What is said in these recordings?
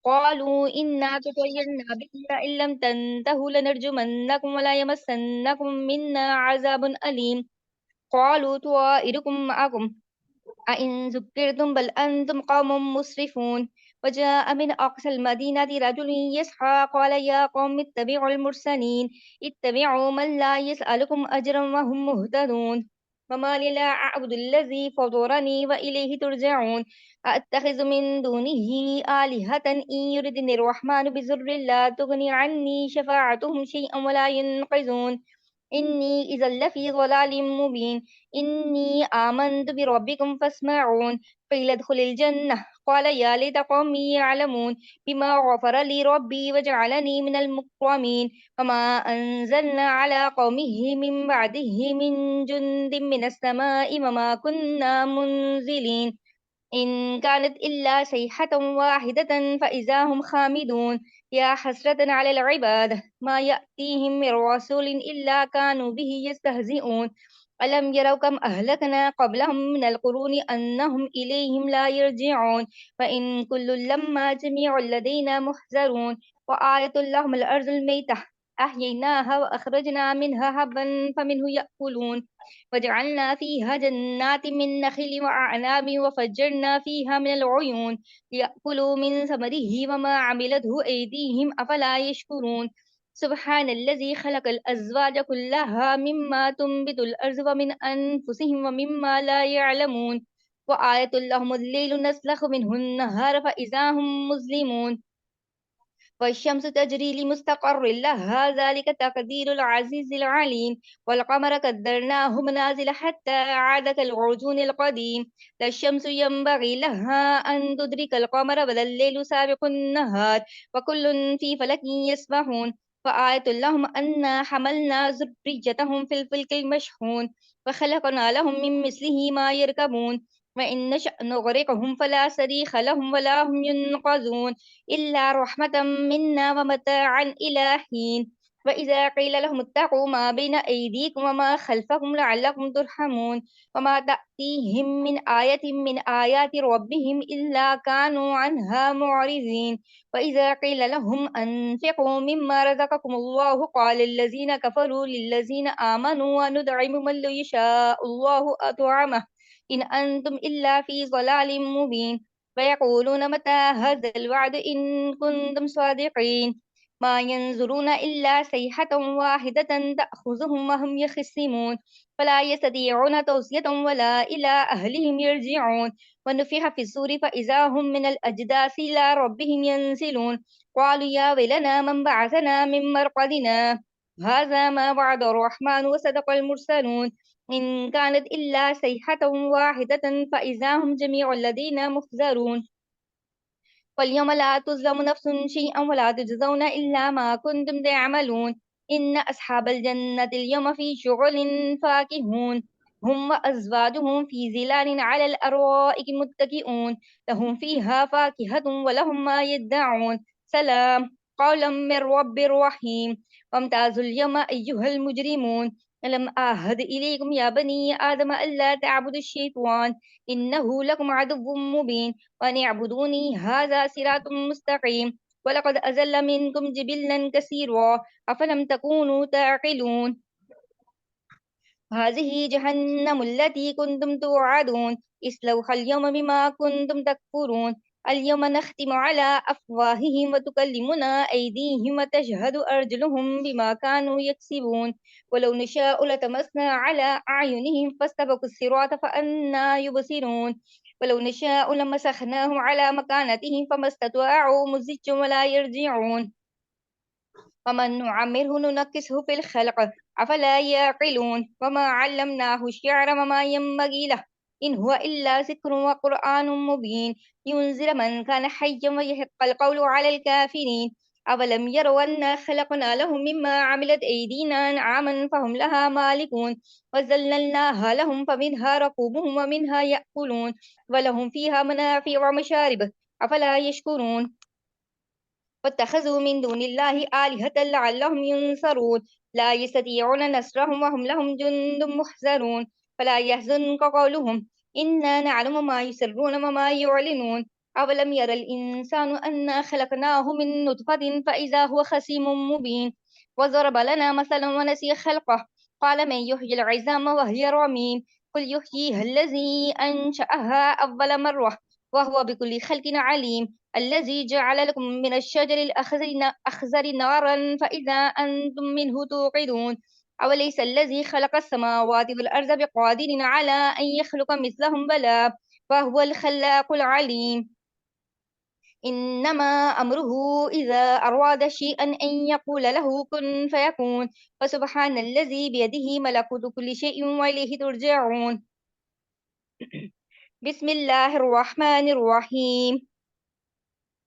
قالوا إنا تطيرنا بكم لئن لم تنتهوا لنرجمنكم ولا يمسنكم منا عذاب أليم. قالوا طائركم معكم أئن ذكرتم بل أنتم قوم مسرفون. وجاء من أقصى المدينة رجل يسعى قال يا قوم اتبعوا المرسلين اتبعوا من لا يسألكم أجرا وهم مهتدون. وما لي لا أعبد الذي فطرني وإليه ترجعون. أأتخذ من دونه آلهة إن يردني الرحمن بضر لا تغني عني شفاعتهم شيئا ولا ينقذون. إني إذا لفي ضلال مبين. إني آمنت بربكم فاسمعون. قيل ادخل الجنة قال يا ليت قومي يعلمون بما غفر لي ربي وجعلني من المكرمين. وما أنزلنا على قومه من بعده من جند من السماء وما كنا منزلين. إن كانت إلا صيحة واحدة فإذا هم خامدون. يا حسرة على العباد ما يأتيهم من رسول إلا كانوا به يستهزئون. ألم يروا كم أهلكنا قبلهم من القرون أنهم إليهم لا يرجعون. وإن كل لما جميع لدينا محذرون. وآية لهم الأرض الميتة أحييناها وأخرجنا منها حبا فمنه يأكلون. وجعلنا فيها جنات من نخيل وأعناب وفجرنا فيها من العيون ليأكلوا من ثمره وما عملته أيديهم أفلا يشكرون. سبحان الذي خلق الأزواج كلها مما تنبت الأرض ومن أنفسهم ومما لا يعلمون. وآية لهم الليل نسلخ منه النهار فإذا هم مظلمون. والشمس تجري لمستقر لها ذلك تقدير العزيز العليم. والقمر قدرناه منازل حتى عاد كالعرجون القديم. لا الشمس ينبغي لها أن تدرك القمر ولا الليل سابق النهار وكل في فلك يسبحون. فآية لهم أنا حملنا ذريتهم في الفلك المشحون وخلقنا لهم من مثله ما يركبون. وإن نشأ نغرقهم فلا صريخ لهم ولا هم ينقذون إلا رحمة منا ومتاعا إلى حين. وإذا قيل لهم اتقوا ما بين أيديكم وما خلفكم لعلكم ترحمون. وما تأتيهم من آية من آيات ربهم إلا كانوا عنها معرضين. وإذا قيل لهم أنفقوا مما رزقكم الله قال الذين كفروا للذين آمنوا وندعم من لو يشاء الله أطعمه إن أنتم إلا في ضلال مبين. ويقولون متى هذا الوعد إن كنتم صادقين. ما ينظرون إلا صيحة واحدة تأخذهم وهم يخصمون. فلا يستطيعون توصية ولا إلى أهلهم يرجعون. ونفخ في الصور فإذا هم من الأجداث إلى ربهم ينسلون. قالوا يا ويلنا من بعثنا من مرقدنا هذا ما وعد الرحمن وصدق المرسلون. إن كانت إلا صيحة واحدة فإذا هم جميع لدينا محضرون. واليوم لا تظلم نفس شيئا ولا تجزون إلا ما كنتم تعملون. إن أصحاب الجنة اليوم في شغل فاكهون. هم وأزواجهم في ظلال على الأرائك متكئون. لهم فيها فاكهة ولهم ما يدعون. سلام قولا من رب رحيم. وامتازوا اليوم أيها المجرمون. ألم أعهد إليكم يا بني آدم ألا تعبدوا الشيطان إنه لكم عدو مبين. وأن اعبدوني هذا صراط مستقيم. ولقد أزل منكم جبلا كثيرا أفلم تكونوا تعقلون. هذه جهنم التي كنتم توعدون اصلوها اليوم بما كنتم تكفرون. اليوم نختم على أفواههم وتكلمنا أيديهم وتشهد أرجلهم بما كانوا يكسبون. ولو نشاء لتمسنا على أعينهم فاستبقوا الصراط فأنى يبصرون. ولو نشاء لمسخناهم على مكانتهم فما استطاعوا مزجا ولا يرجعون. ومن نعمره ننكسه في الخلق أفلا يعقلون. وما علمناه الشعر وما ينبغي له إن هو إلا ذكر وقرآن مبين لينذر من كان حيا ويحق القول على الكافرين. أولم يروا أنا خلقنا لهم مما عملت أيدينا أنعاما فهم لها مالكون وذللناها لهم فمنها ركوبهم ومنها يأكلون ولهم فيها منافع ومشارب أفلا يشكرون. واتخذوا من دون الله آلهة لعلهم ينصرون. لا يستطيعون نصرهم وهم لهم جند محضرون. فلا يحزنك قولهم إنا نعلم ما يسرون وما يعلنون. أولم ير الإنسان أنا خلقناه من نطفة فإذا هو خصيم مبين وضرب لنا مثلا ونسي خلقه قال من يحيي العظام وهي رميم قل يحييها الذي أنشأها أول مرة وهو بكل خلق عليم الذي جعل لكم من الشجر الأخضر نارا فإذا أنتم منه توقدون أوليس الذي خلق السماوات والأرض بقادر على أن يخلق مثلهم بلى وهو الخلاق العليم إنما أمره إذا أراد شيئا أن يقول له كن فيكون فسبحان الذي بيده ملكوت كل شيء وإليه ترجعون بسم الله الرحمن الرحيم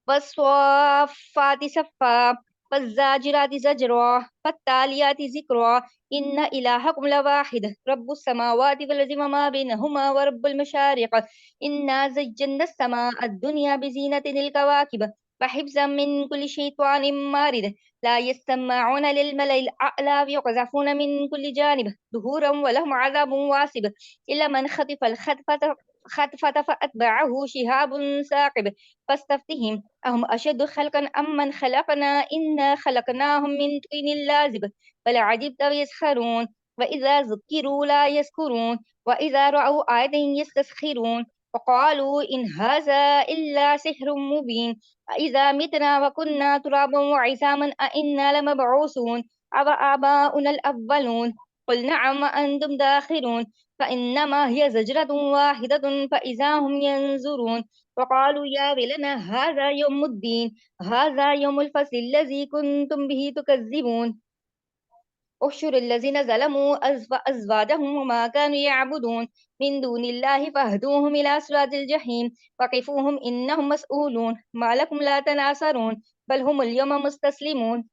والصافات صفا فالزاجرات زجرا فالتاليات ذكرا إن إلهكم لواحد رب السماوات والأرض وما بينهما ورب المشارق إنا زينا السماء الدنيا بزينة الكواكب وحفظا من كل شيطان مارد لا يستمعون للملأ الأعلى ويقذفون من كل جانب دهورا ولهم عذاب واسب إلا من خطف الخطفة فأتبعه شهاب ثاقب فاستفتهم أهم أشد خلقا أم من خلقنا إنا خلقناهم من طين لازب بل عجبت ويسخرون وإذا ذكروا لا يذكرون وإذا رأوا آية يستسخرون وقالوا إن هذا إلا سحر مبين أإذا متنا وكنا ترابا وعظاما أإنا لمبعوثون أو آباؤنا الأولون قل نعم وأنتم داخرون فإنما هي زجرة واحدة فإذا هم ينظرون وقالوا يا ويلنا هذا يوم الدين هذا يوم الفصل الذي كنتم به تكذبون احشر الذين ظلموا أزواجهم وما كانوا يعبدون من دون الله فاهدوهم إلى صراط الجحيم وقفوهم إنهم مسؤولون ما لكم لا تناصرون بل هم اليوم مستسلمون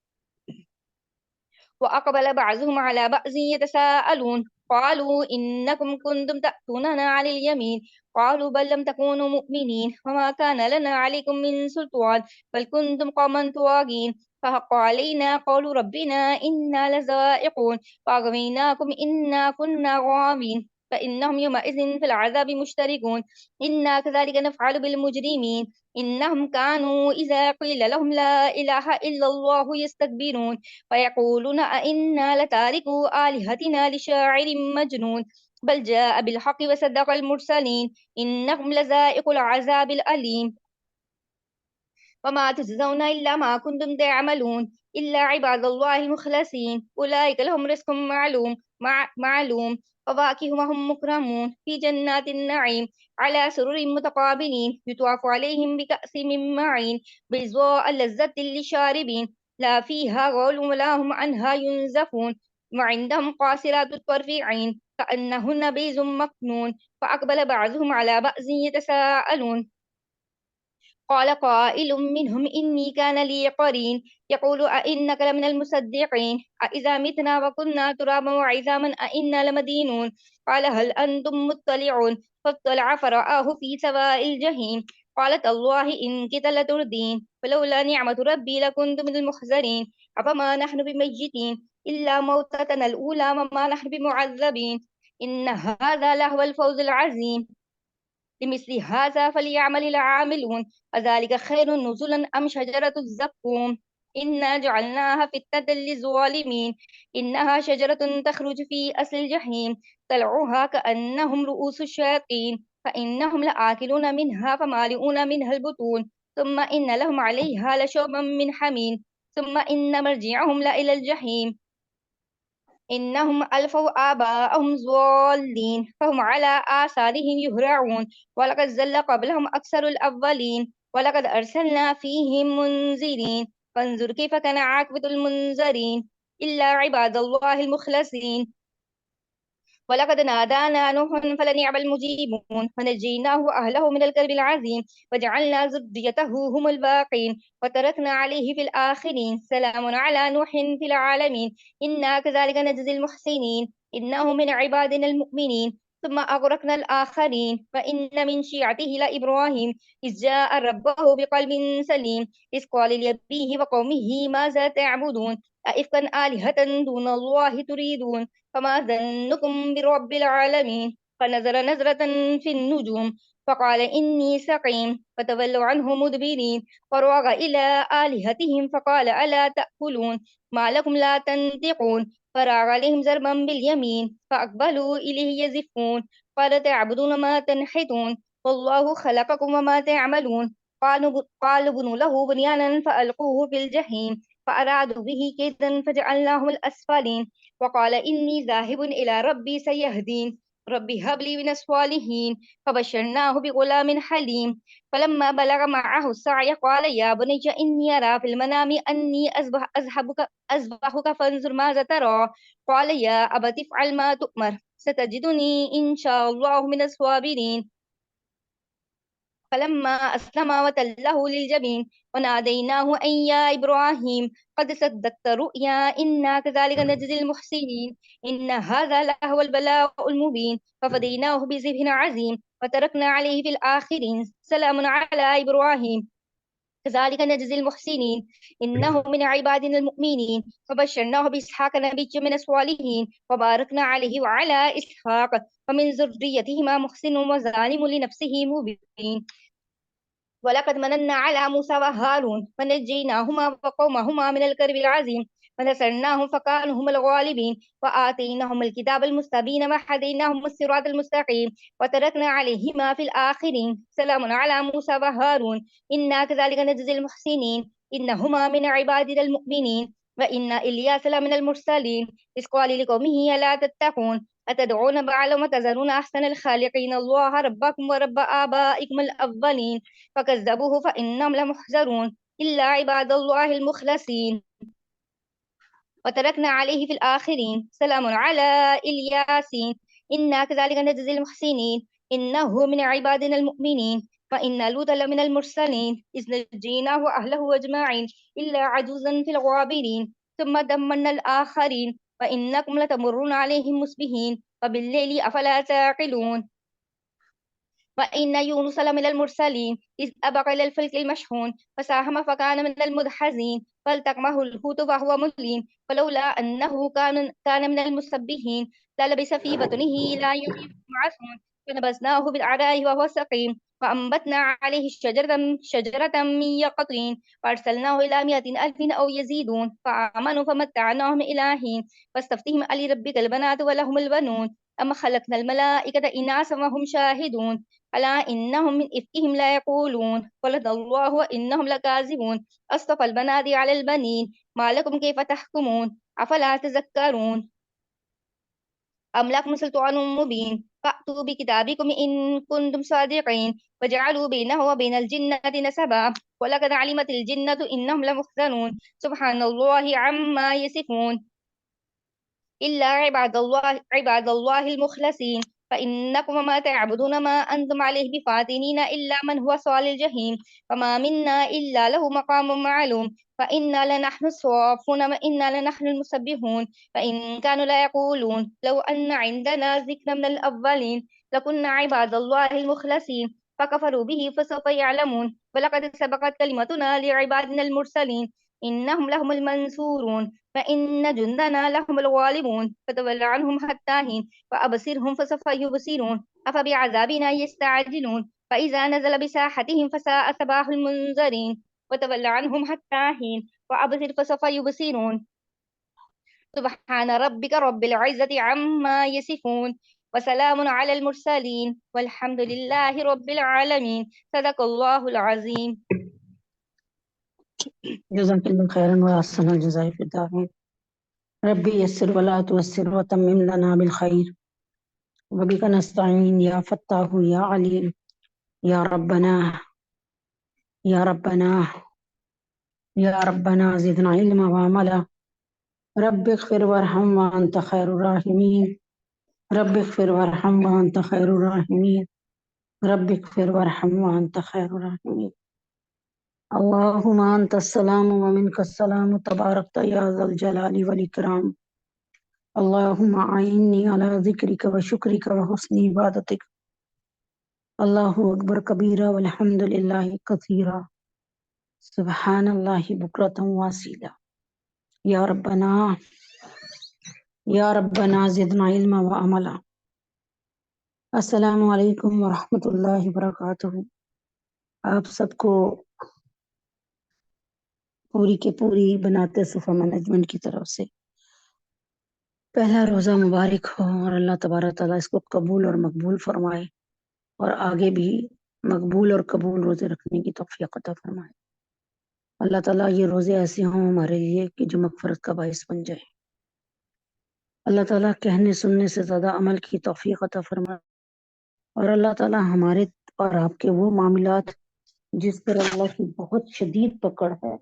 وأقبل بعضهم على بعض يتساءلون قالوا إنكم كنتم تأتوننا عن اليمين قالوا بل لم تكونوا مؤمنين وما كان لنا عليكم من سلطان بل كنتم قوما طواغين فحق علينا قول ربنا إنا لذائقون فأغويناكم إنا كنا غاوين فإنهم يومئذ في العذاب مشتركون إنا كذلك نفعل بالمجرمين إنهم كانوا إذا قيل لهم لا إله إلا الله يستكبرون ويقولون أئنا لتاركو آلهتنا لشاعر مجنون بل جاء بالحق وصدق المرسلين إنهم لذائق العذاب الأليم وما تجزون إلا ما كنتم تعملون إلا عباد الله المخلصين أولئك لهم رزق معلوم فواكه وهم مكرمون في جنات النعيم على سرر متقابلين يطاف عليهم بكأس من معين بيضاء لذة للشاربين لا فيها غول ولا هم عنها ينزفون وعندهم قاصرات الطرف عين كأنهن بيض مكنون فأقبل بعضهم على بعض يتساءلون قال قائل منهم إني كان لي قرين يقول أئنك لمن المصدقين أإذا متنا وكنا ترابا وعظاما أئنا لمدينون قال هل أنتم مطلعون فاطلع فرآه في سواء الجحيم قال تالله إن كدت لتردين فلولا نعمة ربي لكنت من المحضرين أفما نحن بميتين إلا موتتنا الأولى وما نحن بمعذبين إن هذا لهو الفوز العظيم لمثل هذا فليعمل العاملون أذلك خير نزلا أم شجرة الزقوم إنا جعلناها فتنة للظالمين إنها شجرة تخرج في أصل الجحيم طلعها كأنهم رؤوس الشياطين فإنهم لآكلون منها فمالئون منها البطون ثم إن لهم عليها لشوبا من حميم ثم إن مرجعهم لإلى الجحيم إنهم ألفوا آباءهم ضالين فهم على آثارهم يهرعون ولقد زل قبلهم أكثر الأولين ولقد أرسلنا فيهم منذرين فانظر كيف كان عاقبة المنذرين إلا عباد الله المخلصين ولقد نادانا نوح فلنعم المجيبون فنجيناه وأهله من الكرب العظيم وجعلنا ذريته هم الباقين وتركنا عليه في الآخرين سلام على نوح في العالمين إنا كذلك نجزي المحسنين إنه من عبادنا المؤمنين ثم أغرقنا الآخرين فإن من شيعته لإبراهيم إذ جاء ربه بقلب سليم إذ قال لأبيه وقومه ماذا تعبدون أئفكا آلهة دون الله تريدون فما ظنكم برب العالمين فنظر نظرة في النجوم فقال إني سقيم فتولوا عنه مدبرين فراغ إلى آلهتهم فقال ألا تأكلون ما لكم لا تنطقون فراغ عليهم ضربا باليمين فأقبلوا إليه يزفون قال تعبدون ما تنحتون والله خلقكم وما تعملون قالوا بنوا له بنيانا فألقوه في الجحيم فأرادوا به كيدا فجعلناهم الأسفلين وقال إني ذاهب إلى ربي سيهدين ربي هب لي من الصالحين فبشرناه بغلام حليم فلما بلغ معه السعي قال يا بني إني أرى في المنام أني أذبحك فانظر ماذا ترى قال يا أبت افعل ما تؤمر ستجدني إن شاء الله من الصابرين فلما أسلم وتله للجبين وناديناه أن يا إبراهيم قد صدقت رؤيا إنا كذلك نجزي المحسنين إن هذا لهو البلاء المبين ففديناه بذبح عظيم وتركنا عليه في الآخرين سلام على إبراهيم كذلك نجزي المحسنين إنه من عبادنا المؤمنين فبشرناه بإسحاق نبي من الصالحين وباركنا عليه وعلى إسحاق ومن ذريتهما محسن وظالم لنفسه مبين ولقد مننا على موسى وهارون ونجيناهما وقومهما من الكرب العظيم ونصرناهم فكانوا هم الغالبين وآتيناهم الكتاب المستبين وهديناهم الصراط المستقيم وتركنا عليهما في الآخرين سلام على موسى وهارون إنا كذلك نجزي المحسنين إنهما من عبادنا المؤمنين وإن إلياس لمن المرسلين إذ قال لقومه ألا تتقون أتدعون بعلا وتذرون أحسن الخالقين الله ربكم ورب آبائكم الأولين فكذبوه فإنهم لمحضرون إلا عباد الله المخلصين وتركنا عليه في الآخرين سلام على الياسين إنا كذلك نجزي المحسنين إنه من عبادنا المؤمنين وإن لوطا لمن المرسلين إذ نجيناه وأهله أجمعين إلا عجوزا في الغابرين ثم دمرنا الآخرين وإنكم لتمرون عليهم مصبحين وبالليل أفلا تعقلون وإن يونس لمن المرسلين إذ أبق إلى الفلك المشحون فساهم فكان من المدحزين فالتقمه الحوت وهو مليم ولولا أنه كان من المسبحين للبث في بطنه إلى يوم يبعثون فنبذناه بالعراء وهو سقيم وأنبتنا عليه شجرة من يقطين فأرسلناه إلى 100,000 أو يزيدون فآمنوا فمتعناهم إلى حين فاستفتهم ألربك البنات ولهم البنون أم خلقنا الملائكة إناثا وهم شاهدون ألا إنهم من إفكهم لا يقولون ولد الله وإنهم لكاذبون أصطفى البنات على البنين ما لكم كيف تحكمون أفلا تذكرون أم لكم سلطان مبين فأتوا بكتابكم إن كنتم صادقين وجعلوا بينه وبين الجنة نسبا ولقد علمت الجنة إنهم لمحضرون سبحان الله عما يصفون إلا عباد الله المخلصين فإنكم وما تعبدون ما أنتم عليه بفاتنين إلا من هو صال الجحيم وما منا إلا له مقام معلوم فإنا لنحن الصافون وإنا لنحن المسبحون فإن كانوا لا يقولون لو أن عندنا ذكر من الأولين لكنا عباد الله المخلصين فكفروا به فسوف يعلمون ولقد سبقت كلمتنا لعبادنا المرسلين إنهم لهم المنصورون فإن جندنا لهم الغالبون فتول عنهم حتى حين فأبصرهم فسوف يبصرون أفبعذابنا يستعجلون فإذا نزل بساحتهم فساء صباح المنذرين وتول عنهم حتى حين وأبصر فسوف يبصرون سبحان ربك رب العزة عما يصفون وسلام على المرسلين والحمد لله رب العالمين صدق الله العظيم. جزاك الله خيرا وأحسن الجزاء في الدارين. ربي يسر ولا تيسر وتمم لنا بالخير وبك نستعين يا فتاح يا عليم يا ربنا يا ربنا يا ربنا زدنا علما وعملا. رب اغفر وارحم وأنت خير الراحمين. رب اغفر وارحم وأنت خير الراحمين. رب اغفر وارحم وأنت خير الراحمين. اللهم أنت السلام ومنك السلام تباركت يا ذا الجلال والإكرام. اللهم أعني على ذكرك وشكرك وحسن عبادتك. الله أكبر كبيرا والحمد لله كثيرا سبحان الله بكرة واسيلا. يا ربنا زدنا علما وعملا. السلام علیکم ورحمۃ اللہ وبرکاتہ۔ آپ سب کو پوری کے پوری بناتے صفحہ مینجمنٹ کی طرف سے پہلا روزہ مبارک ہو، اور اللہ تبارک تعالیٰ اس کو قبول اور مقبول فرمائے، اور آگے بھی مقبول اور قبول روزے رکھنے کی توفیق عطا فرمائے۔ اللہ تعالیٰ یہ روزے ایسے ہوں ہمارے لیے کہ جو مغفرت کا باعث بن جائے۔ اللہ تعالیٰ کہنے سننے سے زیادہ عمل کی توفیق عطا فرمائے، اور اللہ تعالیٰ ہمارے اور آپ کے وہ معاملات جس پر اللہ کی بہت شدید پکڑ ہے،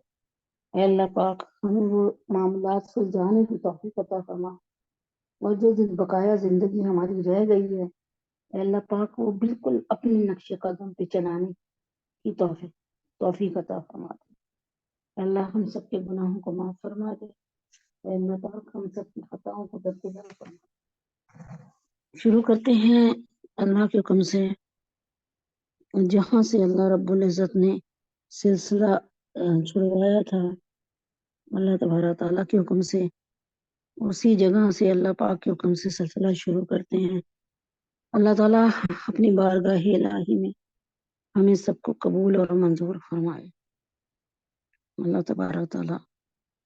اے اللہ پاک ہمیں وہ معاملات سے جانے کی توفیق عطا فرما، اور جو بقایا زندگی ہماری رہ گئی ہے اے اللہ پاک وہ بالکل اپنے نقش قدم پہ چلانے کی توفیق عطا فرما دے۔ اے اللہ ہم سب کے گناہوں کو معاف فرما دے، اے اللہ پاک ہم سب کی خطاؤں کو درگزر فرما۔ شروع کرتے ہیں اللہ کے حکم سے، جہاں سے اللہ رب العزت نے سلسلہ چھڑوایا تھا اللہ تبارک تعالیٰ کے حکم سے، اسی جگہ سے اللہ پاک کے حکم سے سلسلہ شروع کرتے ہیں۔ اللہ تعالیٰ اپنی بارگاہ الہی میں ہمیں سب کو قبول اور منظور فرمائے۔ اللہ تبارک تعالیٰ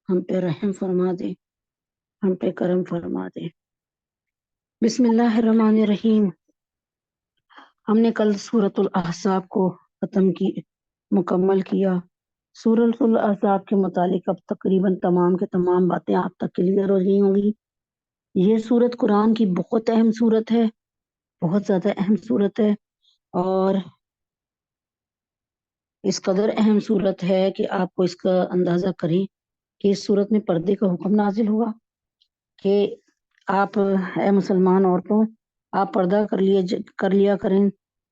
ہم پہ رحم فرما دے، ہم پہ کرم فرما دے۔ بسم اللہ الرحمن الرحیم۔ ہم نے کل سورۃ الاحزاب کو مکمل کیا۔ سورۃ الاحزاب کے متعلق اب تقریباً تمام کے تمام باتیں آپ تک کلیئر ہو گئی ہوں گی۔ یہ سورت قرآن کی بہت اہم سورت ہے، بہت زیادہ اہم سورت ہے، اور اس قدر اہم سورت ہے کہ آپ کو اس کا اندازہ کریں کہ اس سورت میں پردے کا حکم نازل ہوا کہ آپ اے مسلمان عورتوں آپ پردہ کر لیا کریں،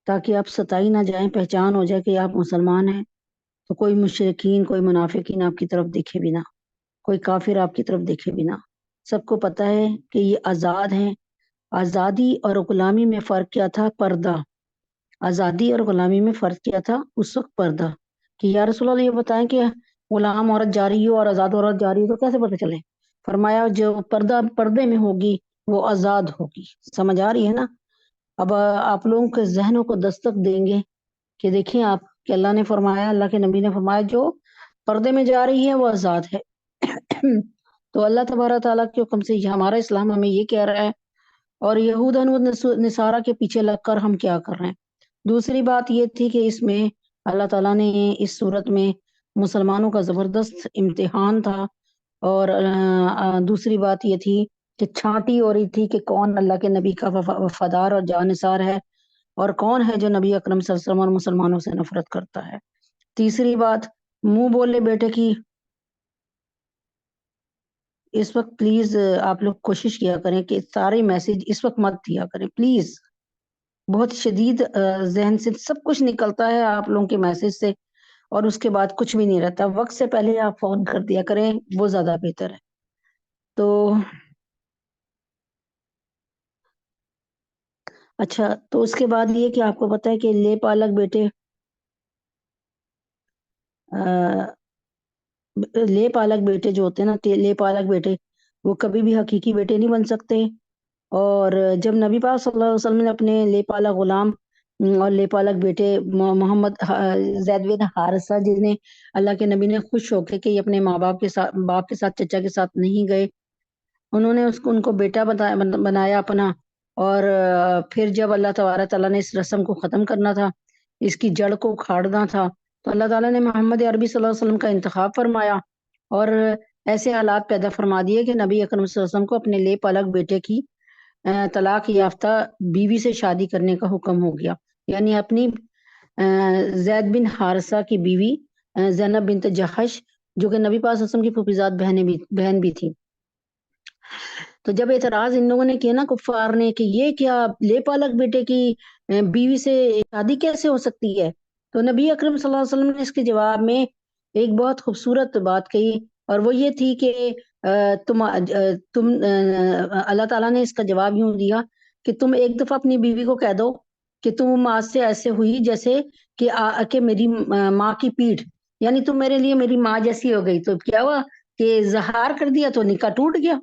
تاکہ آپ ستائی نہ جائیں، پہچان ہو جائے کہ آپ مسلمان ہیں، تو کوئی مشرکین کوئی منافقین آپ کی طرف دیکھے بھی نہ، کوئی کافر آپ کی طرف دیکھے بھی نہ۔ سب کو پتہ ہے کہ یہ آزاد ہیں۔ آزادی اور غلامی میں فرق کیا تھا؟ پردہ۔ آزادی اور غلامی میں فرق کیا تھا؟ اس وقت پردہ، کہ یا رسول اللہ یہ بتائیں کہ غلام عورت جاری ہو اور آزاد عورت جاری ہو تو کیسے پتہ چلے؟ فرمایا جو پردے میں ہوگی وہ آزاد ہوگی۔ سمجھ آ رہی ہے نا؟ اب آپ لوگوں کے ذہنوں کو دستک دیں گے کہ دیکھیں آپ کہ اللہ نے فرمایا، اللہ کے نبی نے فرمایا جو پردے میں جا رہی ہے وہ آزاد ہے۔ تو اللہ تبارک تعالیٰ کے حکم سے ہمارا اسلام ہمیں یہ کہہ رہا ہے، اور یہود و نصارہ کے پیچھے لگ کر ہم کیا کر رہے ہیں۔ دوسری بات یہ تھی کہ اس میں اللہ تعالیٰ نے اس صورت میں مسلمانوں کا زبردست امتحان تھا، اور دوسری بات یہ تھی کہ چھانٹی ہو رہی تھی کہ کون اللہ کے نبی کا وفادار اور جانثار ہے، اور کون ہے جو نبی اکرم صلی اللہ علیہ وسلم اور مسلمانوں سے نفرت کرتا ہے۔ تیسری بات، منہ بولے بیٹے کی اس وقت پلیز آپ لوگ کوشش کیا کریں کہ سارے میسج اس وقت مت دیا کریں پلیز، بہت شدید ذہن سے سب کچھ نکلتا ہے آپ لوگوں کے میسج سے، اور اس کے بعد کچھ بھی نہیں رہتا۔ وقت سے پہلے آپ فون کر دیا کریں، وہ زیادہ بہتر ہے۔ تو اچھا، تو اس کے بعد یہ کہ آپ کو پتہ ہے کہ لے پالک بیٹے لے پالک بیٹے جو ہوتے ہیں نا، لے پالک بیٹے وہ کبھی بھی حقیقی بیٹے نہیں بن سکتے۔ اور جب نبی پاک صلی اللہ علیہ وسلم نے اپنے لے پالک غلام اور لے پالک بیٹے محمد زید بن حارثہ جنہیں اللہ کے نبی نے خوش ہو کے کہ یہ اپنے ماں باپ کے ساتھ چچا کے ساتھ نہیں گئے، انہوں نے ان کو بیٹا بنایا اپنا، اور پھر جب اللہ تبارک تعالیٰ نے اس رسم کو ختم کرنا تھا، اس کی جڑ کو اکھاڑنا تھا، تو اللہ تعالیٰ نے محمد عربی صلی اللہ علیہ وسلم کا انتخاب فرمایا، اور ایسے حالات پیدا فرما دیے کہ نبی اکرم صلی اللہ علیہ وسلم کو اپنے لے پالک بیٹے کی طلاق یافتہ بیوی سے شادی کرنے کا حکم ہو گیا، یعنی اپنی زید بن حارثہ کی بیوی زینب بنت جحش، جو کہ نبی پاک صلی اللہ علیہ وسلم کی پھوپھیزاد بہن بھی تھی۔ تو جب اعتراض ان لوگوں نے کیا نا کفار نے کہ یہ کیا لے پالک بیٹے کی بیوی سے شادی کیسے ہو سکتی ہے، تو نبی اکرم صلی اللہ علیہ وسلم نے اس کے جواب میں ایک بہت خوبصورت بات کہی، اور وہ یہ تھی کہ تم اللہ تعالیٰ نے اس کا جواب یوں دیا کہ تم ایک دفعہ اپنی بیوی کو کہہ دو کہ تم آج سے ایسے ہوئی جیسے کہ میری ماں کی پیٹھ، یعنی تم میرے لیے میری ماں جیسی ہو گئی۔ تو کیا ہوا کہ زہار کر دیا تو نکاح ٹوٹ گیا،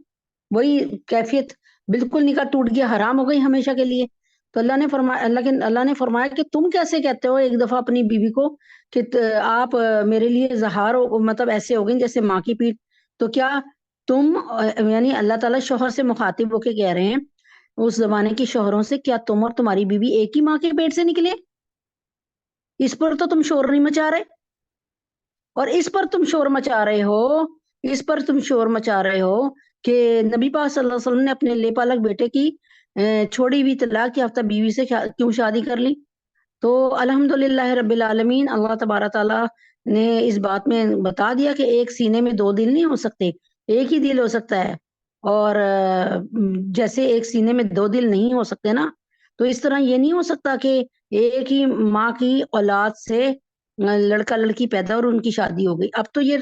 وہی کیفیت، بالکل نکاح ٹوٹ گیا، حرام ہو گئی ہمیشہ کے لیے۔ تو اللہ نے فرمایا کہ تم کیسے کہتے ہو ایک دفعہ اپنی بیوی کو کہ آپ میرے لیے زہار ہو، مطلب ایسے ہو گئی جیسے ماں کی پیٹ؟ تو کیا تم یعنی اللہ تعالیٰ شوہر سے مخاطب ہو کے کہہ رہے ہیں اس زمانے کے شوہروں سے، کیا تم اور تمہاری بیوی ایک ہی ماں کے پیٹ سے نکلے؟ اس پر تو تم شور نہیں مچا رہے، اور اس پر تم شور مچا رہے ہو، اس پر تم شور مچا رہے ہو کہ نبی پاک صلی اللہ علیہ وسلم نے اپنے لے پالک بیٹے کی چھوڑی ہوئی طلاق یافتہ بیوی سے کیوں شادی کر لی؟ تو الحمدللہ رب العالمین، اللہ تبارک تعالیٰ نے اس بات میں بتا دیا کہ ایک سینے میں دو دل نہیں ہو سکتے، ایک ہی دل ہو سکتا ہے، اور جیسے ایک سینے میں دو دل نہیں ہو سکتے نا، تو اس طرح یہ نہیں ہو سکتا کہ ایک ہی ماں کی اولاد سے لڑکا لڑکی پیدا اور ان کی شادی ہو گئی۔ اب تو یہ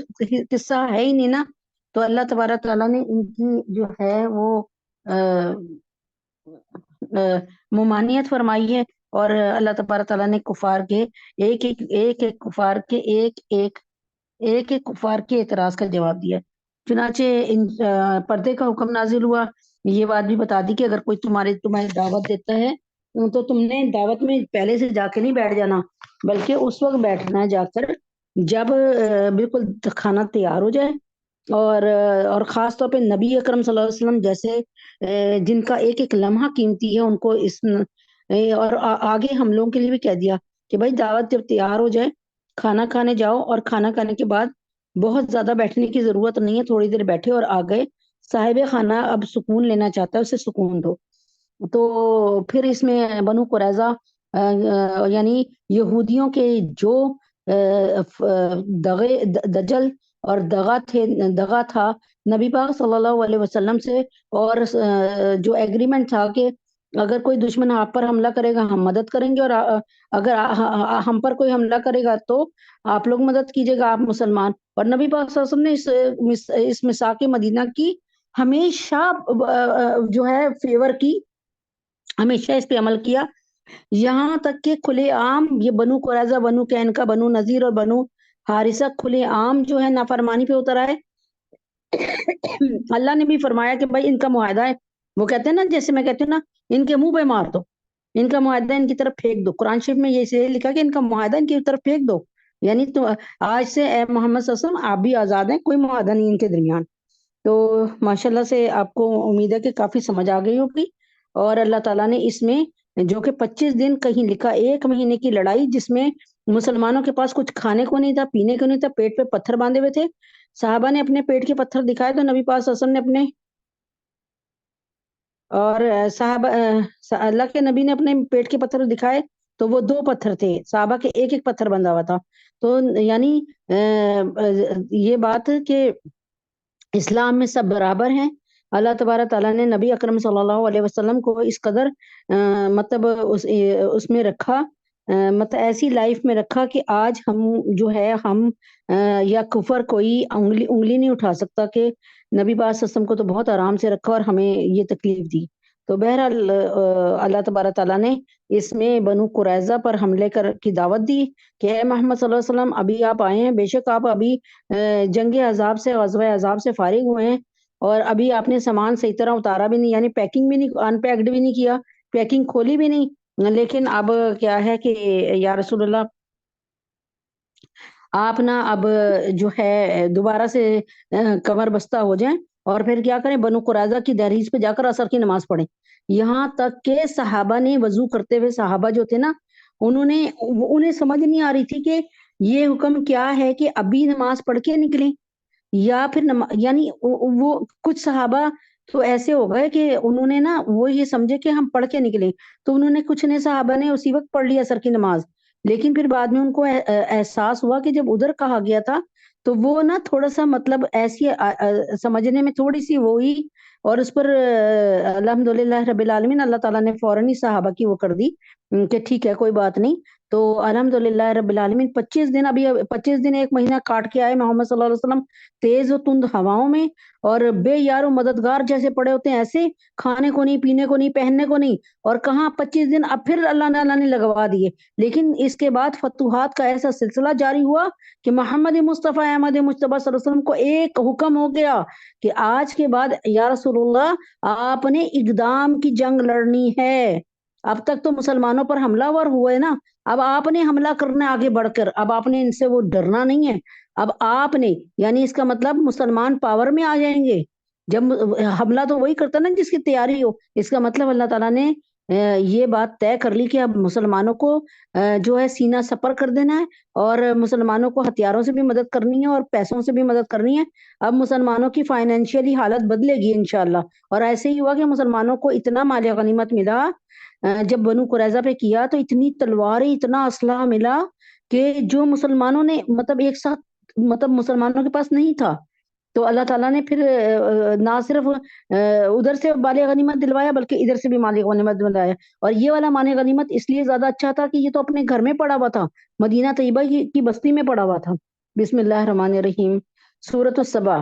قصہ ہے ہی نہیں نا، تو اللہ تبارک تعالیٰ نے ان کی جو ہے وہ ممانعت فرمائی ہے، اور اللہ تبارک تعالیٰ نے کفار کے ایک ایک کفار کے اعتراض کا جواب دیا۔ چنانچہ پردے کا حکم نازل ہوا، یہ بات بھی بتا دی کہ اگر کوئی تمہیں دعوت دیتا ہے تو تم نے دعوت میں پہلے سے جا کے نہیں بیٹھ جانا، بلکہ اس وقت بیٹھنا ہے جا کر جب بالکل کھانا تیار ہو جائے، اور خاص طور پہ نبی اکرم صلی اللہ علیہ وسلم جیسے جن کا ایک ایک لمحہ قیمتی ہے، ان کو اور آگے ہم لوگوں کے لیے بھی کہہ دیا کہ بھائی دعوت جب تیار ہو جائے کھانا کھانے جاؤ، اور کھانا کھانے کے بعد بہت زیادہ بیٹھنے کی ضرورت نہیں ہے، تھوڑی دیر بیٹھے اور آ گئے، صاحب خانہ اب سکون لینا چاہتا ہے اسے سکون دو۔ تو پھر اس میں بنو قریظہ یعنی یہودیوں کے جو دجل اور دغا تھا نبی پاک صلی اللہ علیہ وسلم سے، اور جو ایگریمنٹ تھا کہ اگر کوئی دشمن آپ پر حملہ کرے گا ہم مدد کریں گے، اور اگر ہم پر کوئی حملہ کرے گا تو آپ لوگ مدد کیجیے گا، آپ مسلمان۔ اور نبی پاک صلی اللہ علیہ وسلم نے اس میثاق مدینہ کی ہمیشہ جو ہے فیور کی، ہمیشہ اس پہ عمل کیا، یہاں تک کہ کھلے عام یہ بنو قریظہ، بنو قینقاع، بنو نذیر اور بنو حارثہ کھلے عام جو ہے نافرمانی پہ اتر آئے۔ اللہ نے بھی فرمایا کہ بھائی ان کا معاہدہ ہے، وہ کہتے ہیں نا، جیسے میں کہتی ہوں نا، ان کے منہ پہ مار دو، ان کا معاہدہ ان کی طرف پھینک دو۔ قرآن شریف میں یہ لکھا کہ ان کا معاہدہ ان کی طرف پھینک دو، یعنی تو آج سے اے محمد صلی اللہ علیہ وسلم آپ بھی آزاد ہیں، کوئی معاہدہ نہیں ان کے درمیان۔ تو ماشاءاللہ سے آپ کو امید ہے کہ کافی سمجھ آ گئی ہوگی، اور اللہ تعالیٰ نے اس میں جو کہ 25 دن کہیں لکھا 1 مہینے کی لڑائی، جس میں مسلمانوں کے پاس کچھ کھانے کو نہیں تھا، پینے کو نہیں تھا، پیٹ پہ پتھر باندھے ہوئے تھے، صحابہ نے اپنے پیٹ کے پتھر دکھائے تو نبی پاک صلی اللہ علیہ وسلم نے اپنے، اور صحابہ اللہ کے نبی نے اپنے پیٹ کے پتھر دکھائے تو وہ 2 پتھر تھے، صحابہ کے ایک ایک پتھر بندھا ہوا تھا۔ تو یعنی یہ بات کہ اسلام میں سب برابر ہیں، اللہ تبارک تعالیٰ نے نبی اکرم صلی اللہ علیہ وسلم کو اس قدر مطلب اس میں رکھا، مطلب ایسی لائف میں رکھا کہ آج ہم جو ہے ہم یا کفر کوئی انگلی نہیں اٹھا سکتا کہ نبی پاک صلی اللہ علیہ وسلم کو تو بہت آرام سے رکھا اور ہمیں یہ تکلیف دی۔ تو بہرحال اللہ تبارک تعالیٰ نے اس میں بنو قریظہ پر حملے کی دعوت دی کہ اے محمد صلی اللہ علیہ وسلم ابھی آپ آئے ہیں، بے شک آپ ابھی جنگ عذاب سے، غزوہ عذاب سے فارغ ہوئے ہیں، اور ابھی آپ نے سامان صحیح طرح اتارا بھی نہیں، یعنی پیکنگ بھی نہیں، ان پیکڈ بھی نہیں کیا، پیکنگ کھولی بھی نہیں، لیکن اب کیا ہے کہ یا رسول اللہ آپ نا اب جو ہے دوبارہ سے کمر بستہ ہو جائیں، اور پھر کیا کریں، بنو قریظہ کی دہلیز پہ جا کر عصر کی نماز پڑھیں۔ یہاں تک کہ صحابہ نے وضو کرتے ہوئے، صحابہ جو تھے نا انہیں سمجھ نہیں آ رہی تھی کہ یہ حکم کیا ہے کہ ابھی نماز پڑھ کے نکلیں یا پھر یعنی وہ کچھ صحابہ تو ایسے ہو گئے کہ انہوں نے نا وہ یہ سمجھے کہ ہم پڑھ کے نکلیں، تو انہوں نے کچھ نے صحابہ نے اسی وقت پڑھ لیا عصر کی نماز، لیکن پھر بعد میں ان کو احساس ہوا کہ جب ادھر کہا گیا تھا تو وہ نا تھوڑا سا مطلب ایسی سمجھنے میں تھوڑی سی وہ ہوئی، اور اس پر الحمدللہ رب العالمین اللہ تعالیٰ نے فوراً ہی صحابہ کی وہ کر دی کہ ٹھیک ہے کوئی بات نہیں۔ تو الحمدللہ رب العالمین 25 دن، ابھی 25 دن 1 مہینہ کاٹ کے آئے محمد صلی اللہ علیہ وسلم تیز و تند ہواؤں میں، اور بے یار و مددگار جیسے پڑے ہوتے ہیں ایسے، کھانے کو نہیں، پینے کو نہیں، پہننے کو نہیں، اور کہاں 25 دن اب پھر اللہ تعالیٰ نے لگوا دیے۔ لیکن اس کے بعد فتوحات کا ایسا سلسلہ جاری ہوا کہ محمد مصطفیٰ احمد مجتبیٰ صلی اللہ علیہ وسلم کو ایک حکم ہو گیا کہ آج کے بعد یا رسول اللہ آپ نے اقدام کی جنگ لڑنی ہے، اب تک تو مسلمانوں پر حملہ ور ہوئے نا، اب آپ نے حملہ کرنا ہے آگے بڑھ کر، اب آپ نے ان سے وہ ڈرنا نہیں ہے، اب آپ نے یعنی اس کا مطلب مسلمان پاور میں آ جائیں گے جب حملہ تو وہی کرتا نا جس کی تیاری ہو۔ اس کا مطلب اللہ تعالیٰ نے یہ بات طے کر لی کہ اب مسلمانوں کو جو ہے سینہ سپر کر دینا ہے، اور مسلمانوں کو ہتھیاروں سے بھی مدد کرنی ہے اور پیسوں سے بھی مدد کرنی ہے۔ اب مسلمانوں کی فائنینشیلی حالت بدلے گی انشاءاللہ، اور ایسے ہی ہوا کہ مسلمانوں کو اتنا مال غنیمت ملا جب بنو قریظہ پہ کیا تو اتنی تلواریں اتنا اسلحہ ملا کہ جو مسلمانوں نے مطلب ایک ساتھ مطلب مسلمانوں کے پاس نہیں تھا، تو اللہ تعالیٰ نے پھر نہ صرف ادھر سے مال غنیمت دلوایا بلکہ ادھر سے بھی مال غنیمت دلوایا، اور یہ والا مال غنیمت اس لیے زیادہ اچھا تھا کہ یہ تو اپنے گھر میں پڑا ہوا تھا، مدینہ طیبہ کی بستی میں پڑا ہوا تھا۔ بسم اللہ الرحمن الرحیم، سورۃ السبا۔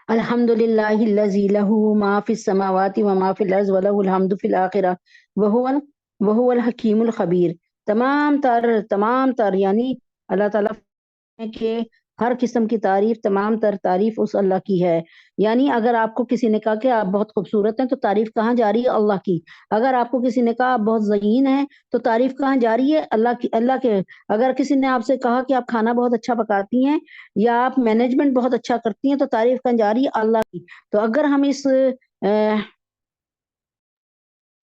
الحمد للہ الذی لہ ما فی السماوات وما فی الارض ولہ الحمد فی الآخرہ وہو الحکیم الخبیر۔ تمام تر یعنی اللہ تعالیٰ کہ ہر قسم کی تعریف، تمام تر تعریف اس اللہ کی ہے۔ یعنی اگر آپ کو کسی نے کہا کہ آپ بہت خوبصورت ہیں تو تعریف کہاں جا رہی ہے؟ اللہ کی۔ اگر آپ کو کسی نے کہا آپ بہت ذہین ہیں تو تعریف کہاں جا رہی ہے؟ اللہ کے۔ اگر کسی نے آپ سے کہا کہ آپ کھانا بہت اچھا پکاتی ہیں یا آپ مینجمنٹ بہت اچھا کرتی ہیں تو تعریف کہاں جا رہی ہے؟ اللہ کی۔ تو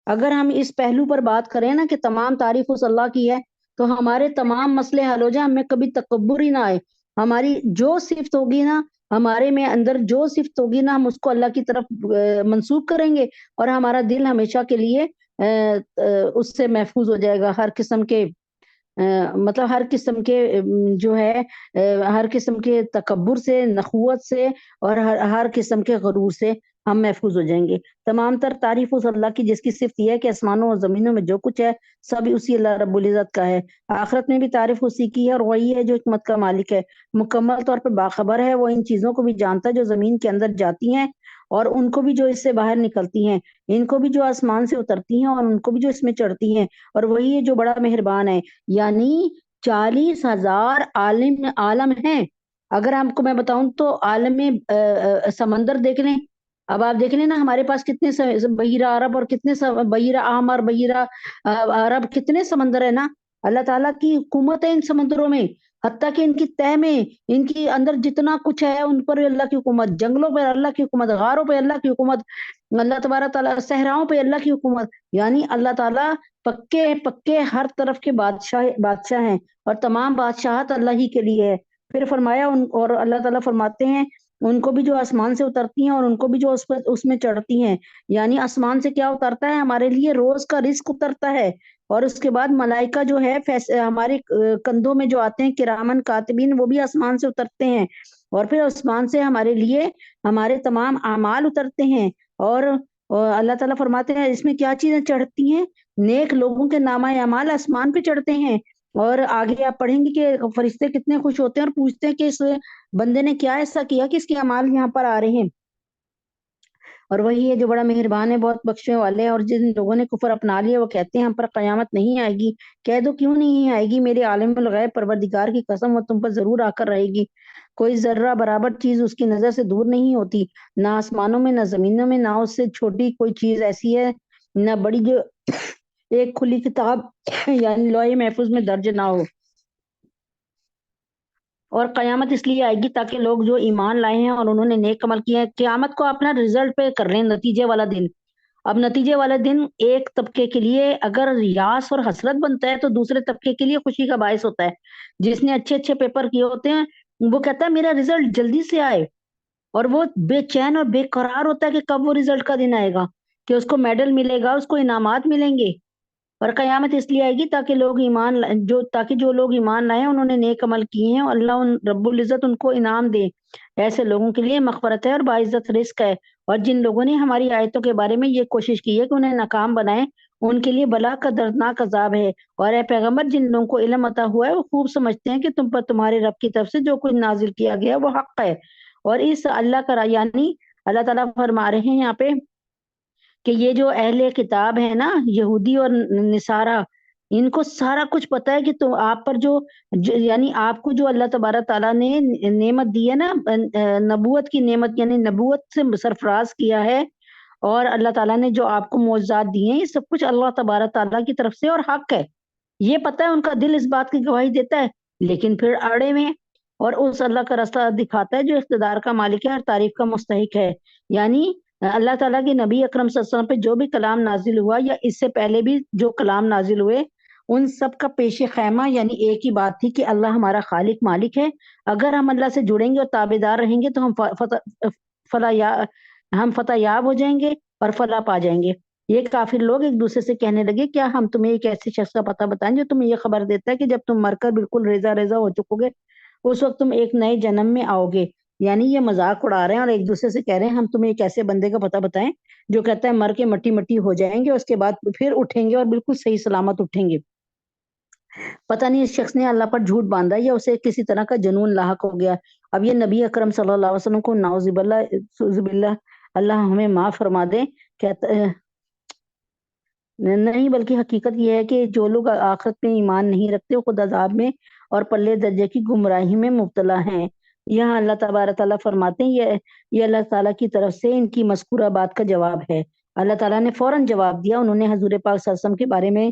اگر ہم اس پہلو پر بات کریں نا کہ تمام تعریف اس اللہ کی ہے تو ہمارے تمام مسئلے حل ہو جائیں، ہمیں کبھی تکبر ہی نہ آئے۔ ہماری جو صفت ہوگی نا، ہمارے میں اندر جو صفت ہوگی نا، ہم اس کو اللہ کی طرف منسوب کریں گے، اور ہمارا دل ہمیشہ کے لیے اس سے محفوظ ہو جائے گا ہر قسم کے مطلب ہر قسم کے جو ہے ہر قسم کے تکبر سے، نخوت سے، اور ہر قسم کے غرور سے ہم محفوظ ہو جائیں گے۔ تمام تر تعریف اس اللہ کی جس کی صفت یہ ہے کہ آسمانوں اور زمینوں میں جو کچھ ہے سب اسی اللہ رب العزت کا ہے۔ آخرت میں بھی تعریف اسی کی ہے، اور وہی ہے جو حکمت کا مالک ہے، مکمل طور پہ باخبر ہے۔ وہ ان چیزوں کو بھی جانتا ہے جو زمین کے اندر جاتی ہیں اور ان کو بھی جو اس سے باہر نکلتی ہیں، ان کو بھی جو آسمان سے اترتی ہیں اور ان کو بھی جو اس میں چڑھتی ہیں، اور وہی ہے جو بڑا مہربان ہے۔ یعنی 40,000 عالم ہیں۔ اگر ہم کو میں بتاؤں تو عالم سمندر دیکھ لیں، اب آپ دیکھ لیں نا ہمارے پاس کتنے بحیرہ عرب اور کتنے بحیرہ احمر، بحیرہ عرب، کتنے سمندر ہے نا۔ اللہ تعالیٰ کی حکومت ہے ان سمندروں میں، حتیٰ کہ ان کی تہ میں، ان کی اندر جتنا کچھ ہے ان پر اللہ کی حکومت، جنگلوں پر اللہ کی حکومت، غاروں پہ اللہ کی حکومت، اللہ تبارک تعالیٰ صحراؤں پہ اللہ کی حکومت۔ یعنی اللہ تعالیٰ پکے ہر طرف کے بادشاہ ہیں، اور تمام بادشاہت اللہ ہی کے لیے ہے۔ پھر فرمایا اور اللہ تعالیٰ فرماتے ہیں ان کو بھی جو آسمان سے اترتی ہیں اور ان کو بھی جو اس میں چڑھتی ہیں۔ یعنی آسمان سے کیا اترتا ہے؟ ہمارے لیے روز کا رزق اترتا ہے، اور اس کے بعد ملائکہ جو ہے ہمارے کندھوں میں جو آتے ہیں کرامن کاتبین، وہ بھی آسمان سے اترتے ہیں، اور پھر آسمان سے ہمارے لیے ہمارے تمام اعمال اترتے ہیں۔ اور اللہ تعالیٰ فرماتے ہیں اس میں کیا چیزیں چڑھتی ہیں؟ نیک لوگوں کے نامہ اعمال آسمان پہ چڑھتے ہیں، اور آگے آپ پڑھیں گے کہ فرشتے کتنے خوش ہوتے ہیں اور پوچھتے ہیں کہ اس بندے نے کیا ایسا کیا کہ اس کے اعمال یہاں پر آ رہے ہیں۔ اور وہی ہے جو بڑا مہربان ہے، بہت بخشنے والے ہیں۔ اور جن لوگوں نے کفر اپنا لیا وہ کہتے ہیں ہم پر قیامت نہیں آئے گی۔ کہہ دو کیوں نہیں آئے گی، میرے عالم الغیب پروردگار کی قسم، وہ تم پر ضرور آ کر رہے گی۔ کوئی ذرہ برابر چیز اس کی نظر سے دور نہیں ہوتی، نہ آسمانوں میں نہ زمینوں میں، نہ اس سے چھوٹی کوئی چیز ایسی ہے نہ بڑی جو ایک کھلی کتاب یعنی لوح محفوظ میں درج نہ ہو۔ اور قیامت اس لیے آئے گی تاکہ لوگ جو ایمان لائے ہیں اور انہوں نے نیک عمل کیے ہیں، قیامت کو اپنا رزلٹ پہ کر رہے ہیں، نتیجے والا دن۔ اب نتیجے والا دن ایک طبقے کے لیے اگر یاس اور حسرت بنتا ہے تو دوسرے طبقے کے لیے خوشی کا باعث ہوتا ہے۔ جس نے اچھے اچھے پیپر کیے ہوتے ہیں وہ کہتا ہے میرا رزلٹ جلدی سے آئے، اور وہ بے چین اور بے قرار ہوتا ہے کہ کب وہ رزلٹ کا دن آئے گا، کہ اس کو میڈل ملے گا، اس کو انعامات ملیں گے۔ اور قیامت اس لیے آئے گی تاکہ جو لوگ ایمان لائے انہوں نے نیک عمل کیے ہیں، اللہ رب العزت ان کو انعام دے۔ ایسے لوگوں کے لیے مغفرت ہے اور باعزت رزق ہے۔ اور جن لوگوں نے ہماری آیتوں کے بارے میں یہ کوشش کی ہے کہ انہیں ناکام بنائیں، ان کے لیے بلا کا دردناک عذاب ہے۔ اور اے پیغمبر، جن لوگوں کو علم عطا ہوا ہے وہ خوب سمجھتے ہیں کہ تم پر تمہارے رب کی طرف سے جو کچھ نازل کیا گیا وہ حق ہے، اور اس اللہ کا یعنی اللہ تعالیٰ فرما رہے ہیں یہاں پہ کہ یہ جو اہل کتاب ہے نا، یہودی اور نصارہ، ان کو سارا کچھ پتا ہے کہ تو آپ پر یعنی آپ کو جو اللہ تبارک تعالیٰ نے نعمت دی ہے نا، نبوت کی نعمت، یعنی نبوت سے سرفراز کیا ہے، اور اللہ تعالیٰ نے جو آپ کو معجزات دیے ہیں یہ سب کچھ اللہ تبارک تعالیٰ کی طرف سے اور حق ہے، یہ پتہ ہے، ان کا دل اس بات کی گواہی دیتا ہے، لیکن پھر اڑے میں ہیں اور اس اللہ کا راستہ دکھاتا ہے جو اقتدار کا مالک ہے اور تعریف کا مستحق ہے۔ یعنی اللہ تعالیٰ کے نبی اکرم صلی اللہ علیہ وسلم پہ جو بھی کلام نازل ہوا یا اس سے پہلے بھی جو کلام نازل ہوئے، ان سب کا پیش خیمہ یعنی ایک ہی بات تھی کہ اللہ ہمارا خالق مالک ہے، اگر ہم اللہ سے جڑیں گے اور تابعدار رہیں گے تو ہم فتح یاب ہو جائیں گے اور فلاح پا جائیں گے۔ یہ کافر لوگ ایک دوسرے سے کہنے لگے کیا ہم تمہیں ایک ایسے شخص کا پتہ بتائیں جو تمہیں یہ خبر دیتا ہے کہ جب تم مر کر بالکل ریزہ ریزہ ہو چکو گے اس وقت تم ایک نئے جنم میں آؤ گے۔ یعنی یہ مذاق اڑا رہے ہیں اور ایک دوسرے سے کہہ رہے ہیں ہم تمہیں ایک ایسے بندے کا پتہ بتائیں جو کہتا ہے مر کے مٹی مٹی ہو جائیں گے، اس کے بعد پھر اٹھیں گے اور بالکل صحیح سلامت اٹھیں گے۔ پتہ نہیں اس شخص نے اللہ پر جھوٹ باندھا یا اسے کسی طرح کا جنون لاحق ہو گیا۔ اب یہ نبی اکرم صلی اللہ علیہ وسلم کو نعوذ باللہ اللہ ہمیں معاف فرما دے، کہتا نہیں بلکہ حقیقت یہ ہے کہ جو لوگ آخرت میں ایمان نہیں رکھتے وہ خود عذاب میں اور پلے درجے کی گمراہی میں مبتلا ہیں۔ یہاں اللہ تبارک تعالیٰ فرماتے ہیں یہ اللہ تعالیٰ کی طرف سے ان کی مذکورہ بات کا جواب ہے۔ اللہ تعالیٰ نے فوراً جواب دیا، انہوں نے حضور پاک صلی اللہ علیہ وسلم کے بارے میں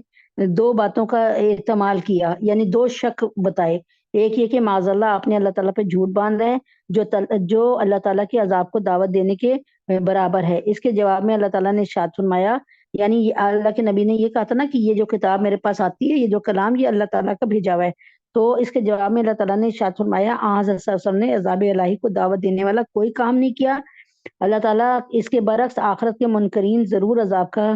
دو باتوں کا استعمال کیا، یعنی دو شک بتائے۔ ایک یہ کہ معاذ اللہ آپ نے اللہ تعالیٰ پہ جھوٹ باندھا ہے جو اللہ تعالیٰ کے عذاب کو دعوت دینے کے برابر ہے۔ اس کے جواب میں اللہ تعالیٰ نے ارشاد فرمایا، یعنی اللہ کے نبی نے یہ کہا تھا نا کہ یہ جو کتاب میرے پاس آتی ہے، یہ جو کلام یہ اللہ تعالیٰ کا بھیجا ہوا ہے، تو اس کے جواب میں اللہ تعالیٰ نے ارشاد فرمایا حضرت صلی اللہ علیہ وسلم نے عذاب الہی کو دعوت دینے والا کوئی کام نہیں کیا۔ اللہ تعالیٰ اس کے برعکس آخرت کے منکرین ضرور عذاب کا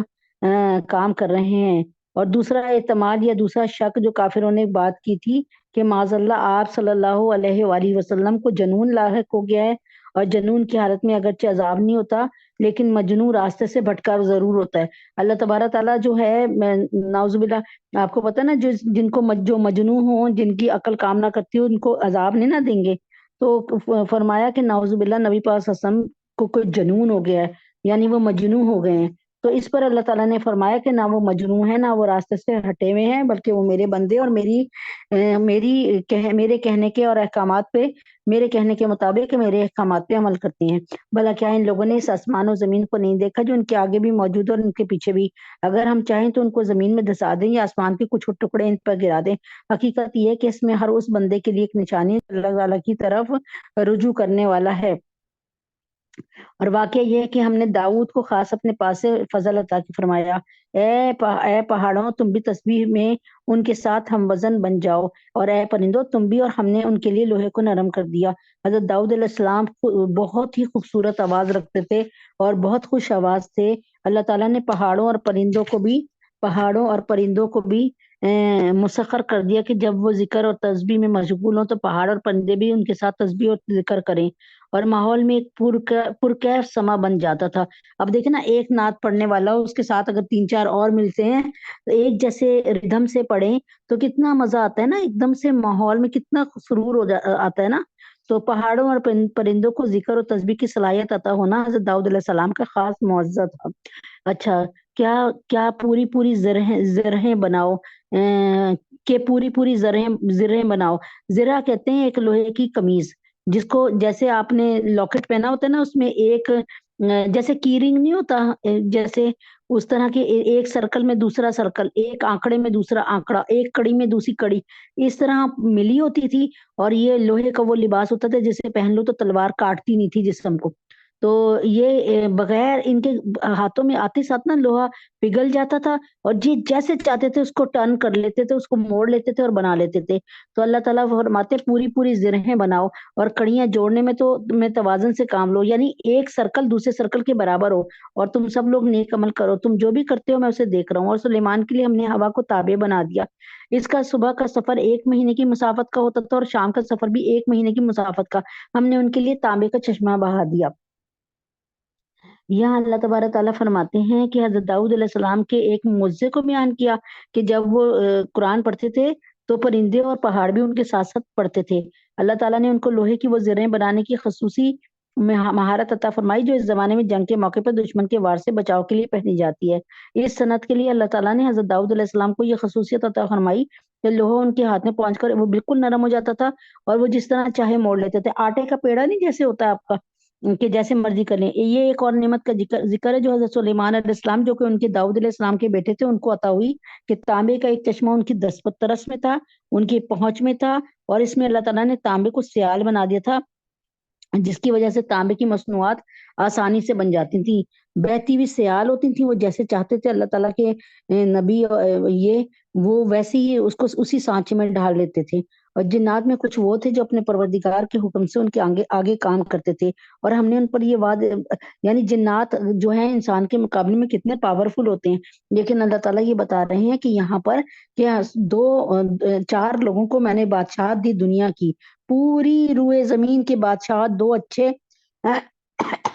کام کر رہے ہیں۔ اور دوسرا اعتماد یا دوسرا شک جو کافروں نے بات کی تھی کہ معاذ اللہ آپ صلی اللہ علیہ وآلہ وسلم کو جنون لاحق ہو گیا ہے، اور جنون کی حالت میں اگرچہ عذاب نہیں ہوتا لیکن مجنون راستے سے بھٹکا ضرور ہوتا ہے۔ اللہ تبارک تعالیٰ جو ہے نعوذ باللہ آپ کو پتہ نا جن کو جو مجنون ہوں، جن کی عقل کام نہ کرتی ہو، ان کو عذاب نہیں نہ دیں گے، تو فرمایا کہ نعوذ باللہ نبی پاک صلی اللہ علیہ وسلم کو کوئی جنون ہو گیا ہے، یعنی وہ مجنون ہو گئے ہیں۔ تو اس پر اللہ تعالیٰ نے فرمایا کہ نہ وہ مجنون ہے نہ وہ راستے سے ہٹے ہوئے ہیں، بلکہ وہ میرے بندے اور میرے کہنے کے اور احکامات پہ، میرے کہنے کے مطابق میرے احکامات پہ عمل کرتے ہیں۔ بھلا کیا ان لوگوں نے اس آسمان و زمین کو نہیں دیکھا جو ان کے آگے بھی موجود اور ان کے پیچھے بھی؟ اگر ہم چاہیں تو ان کو زمین میں دھسا دیں یا آسمان کے کچھ ٹکڑے ان پر گرا دیں۔ حقیقت یہ ہے کہ اس میں ہر اس بندے کے لیے ایک نشانی اللہ تعالیٰ کی طرف رجوع کرنے والا ہے۔ اور واقعہ یہ ہے کہ ہم نے داؤد کو خاص اپنے پاس سے فضل عطا کی فرمایا، اے پہاڑوں تم بھی تسبیح میں ان کے ساتھ ہم وزن بن جاؤ، اور اے پرندوں تم بھی، اور ہم نے ان کے لیے لوہے کو نرم کر دیا۔ حضرت داؤد علیہ السلام بہت ہی خوبصورت آواز رکھتے تھے اور بہت خوش آواز تھے۔ اللہ تعالیٰ نے پہاڑوں اور پرندوں کو بھی مسخر کر دیا کہ جب وہ ذکر اور تسبیح میں مشغول ہوں تو پہاڑ اور پرندے بھی ان کے ساتھ تسبیح اور ذکر کریں، اور ماحول میں ایک پرکیف سما بن جاتا تھا۔ اب دیکھیں نا، ایک نعت پڑھنے والا اس کے ساتھ اگر 3 4 اور ملتے ہیں تو ایک جیسے ردھم سے پڑھیں تو کتنا مزہ آتا ہے نا، ایک دم سے ماحول میں کتنا سرور آتا ہے نا۔ تو پہاڑوں اور پرندوں کو ذکر اور تسبیح کی صلاحیت عطا ہونا حضرت داؤد علیہ السلام کا خاص معجزہ تھا۔ اچھا، کیا پوری زرہیں بناؤ کہ پوری زرہیں بناؤ۔ زرہ کہتے ہیں ایک لوہے کی قمیض جس کو جیسے آپ نے لاکٹ پہنا ہوتا ہے نا، اس میں ایک جیسے کی رنگ نہیں ہوتا، جیسے اس طرح کے ایک سرکل میں دوسرا سرکل، ایک آنکڑے میں دوسرا آنکڑا، ایک کڑی میں دوسری کڑی، اس طرح ملی ہوتی تھی، اور یہ لوہے کا وہ لباس ہوتا تھا جسے پہن لو تو تلوار کاٹتی نہیں تھی جسم کو۔ تو یہ بغیر ان کے ہاتھوں میں آتے ساتھ نا لوہا پگھل جاتا تھا، اور جیسے چاہتے تھے اس کو ٹرن کر لیتے تھے، اس کو موڑ لیتے تھے اور بنا لیتے تھے۔ تو اللہ تعالیٰ فرماتے پوری زرہیں بناؤ اور کڑیاں جوڑنے میں تمہیں توازن سے کام لو، یعنی ایک سرکل دوسرے سرکل کے برابر ہو، اور تم سب لوگ نیک عمل کرو، تم جو بھی کرتے ہو میں اسے دیکھ رہا ہوں۔ اور سلیمان کے لیے ہم نے ہوا کو تابع بنا دیا، اس کا صبح کا سفر 1 مہینے کی مسافت کا ہوتا تھا اور شام کا سفر بھی 1 مہینے کی مسافت کا، ہم نے ان کے لیے تانبے کا چشمہ بہا دیا۔ یہاں اللہ تبارک تعالیٰ فرماتے ہیں کہ حضرت داؤد علیہ السلام کے ایک معجزے کو بیان کیا کہ جب وہ قرآن پڑھتے تھے تو پرندے اور پہاڑ بھی ان کے ساتھ ساتھ پڑھتے تھے۔ اللہ تعالیٰ نے ان کو لوہے کی وہ زرہیں بنانے کی خصوصی مہارت عطا فرمائی جو اس زمانے میں جنگ کے موقع پر دشمن کے وار سے بچاؤ کے لیے پہنی جاتی ہے۔ اس صنعت کے لیے اللہ تعالیٰ نے حضرت داؤد علیہ السلام کو یہ خصوصیت عطا فرمائی کہ لوہا ان کے ہاتھ میں پہنچ کر وہ بالکل نرم ہو جاتا تھا اور وہ جس طرح چاہے موڑ لیتے تھے۔ آٹے کا پیڑا نہیں جیسے ہوتا ہے آپ کا، کہ جیسے مرضی کر لیں۔ یہ ایک اور نعمت کا ذکر ہے جو حضرت سلیمان علیہ السلام، جو کہ ان کے داؤد علیہ السلام کے بیٹے تھے، ان کو عطا ہوئی، کہ تانبے کا ایک چشمہ ان کی دست ترس میں تھا، ان کی پہنچ میں تھا، اور اس میں اللہ تعالیٰ نے تانبے کو سیال بنا دیا تھا، جس کی وجہ سے تانبے کی مصنوعات آسانی سے بن جاتی تھیں، بہتی ہوئی سیال ہوتی تھیں، وہ جیسے چاہتے تھے اللہ تعالیٰ کے نبی یہ وہ ویسے ہی اس کو اسی سانچے میں ڈھال لیتے تھے۔ اور جنات میں کچھ وہ تھے جو اپنے پروردگار کے حکم سے ان کے آگے آگے کام کرتے تھے، اور ہم نے ان پر یہ یعنی جنات جو ہیں انسان کے مقابلے میں کتنے پاورفل ہوتے ہیں، لیکن اللہ تعالیٰ یہ بتا رہے ہیں کہ یہاں پر کہ چار لوگوں کو میں نے بادشاہت دی دنیا کی، پوری روئے زمین کے بادشاہ، دو اچھے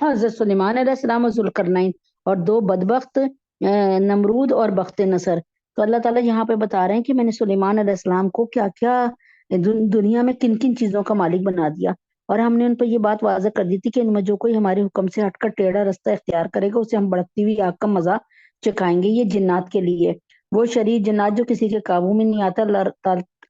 حضرت سلیمان علیہ السلام اور ذوالقرنین، اور دو بدبخت نمرود اور بخت نصر۔ تو اللہ تعالیٰ یہاں پہ بتا رہے ہیں کہ میں نے سلیمان علیہ السلام کو کیا کیا دنیا میں کن کن چیزوں کا مالک بنا دیا، اور ہم نے ان پر یہ بات واضح کر دی تھی کہ ان میں جو کوئی ہمارے حکم سے ہٹ کر ٹیڑھا رستہ اختیار کرے گا اسے ہم بڑکتی ہوئی آگ کا مزہ چکھائیں گے۔ یہ جنات کے لیے، وہ شریر جنات جو کسی کے قابو میں نہیں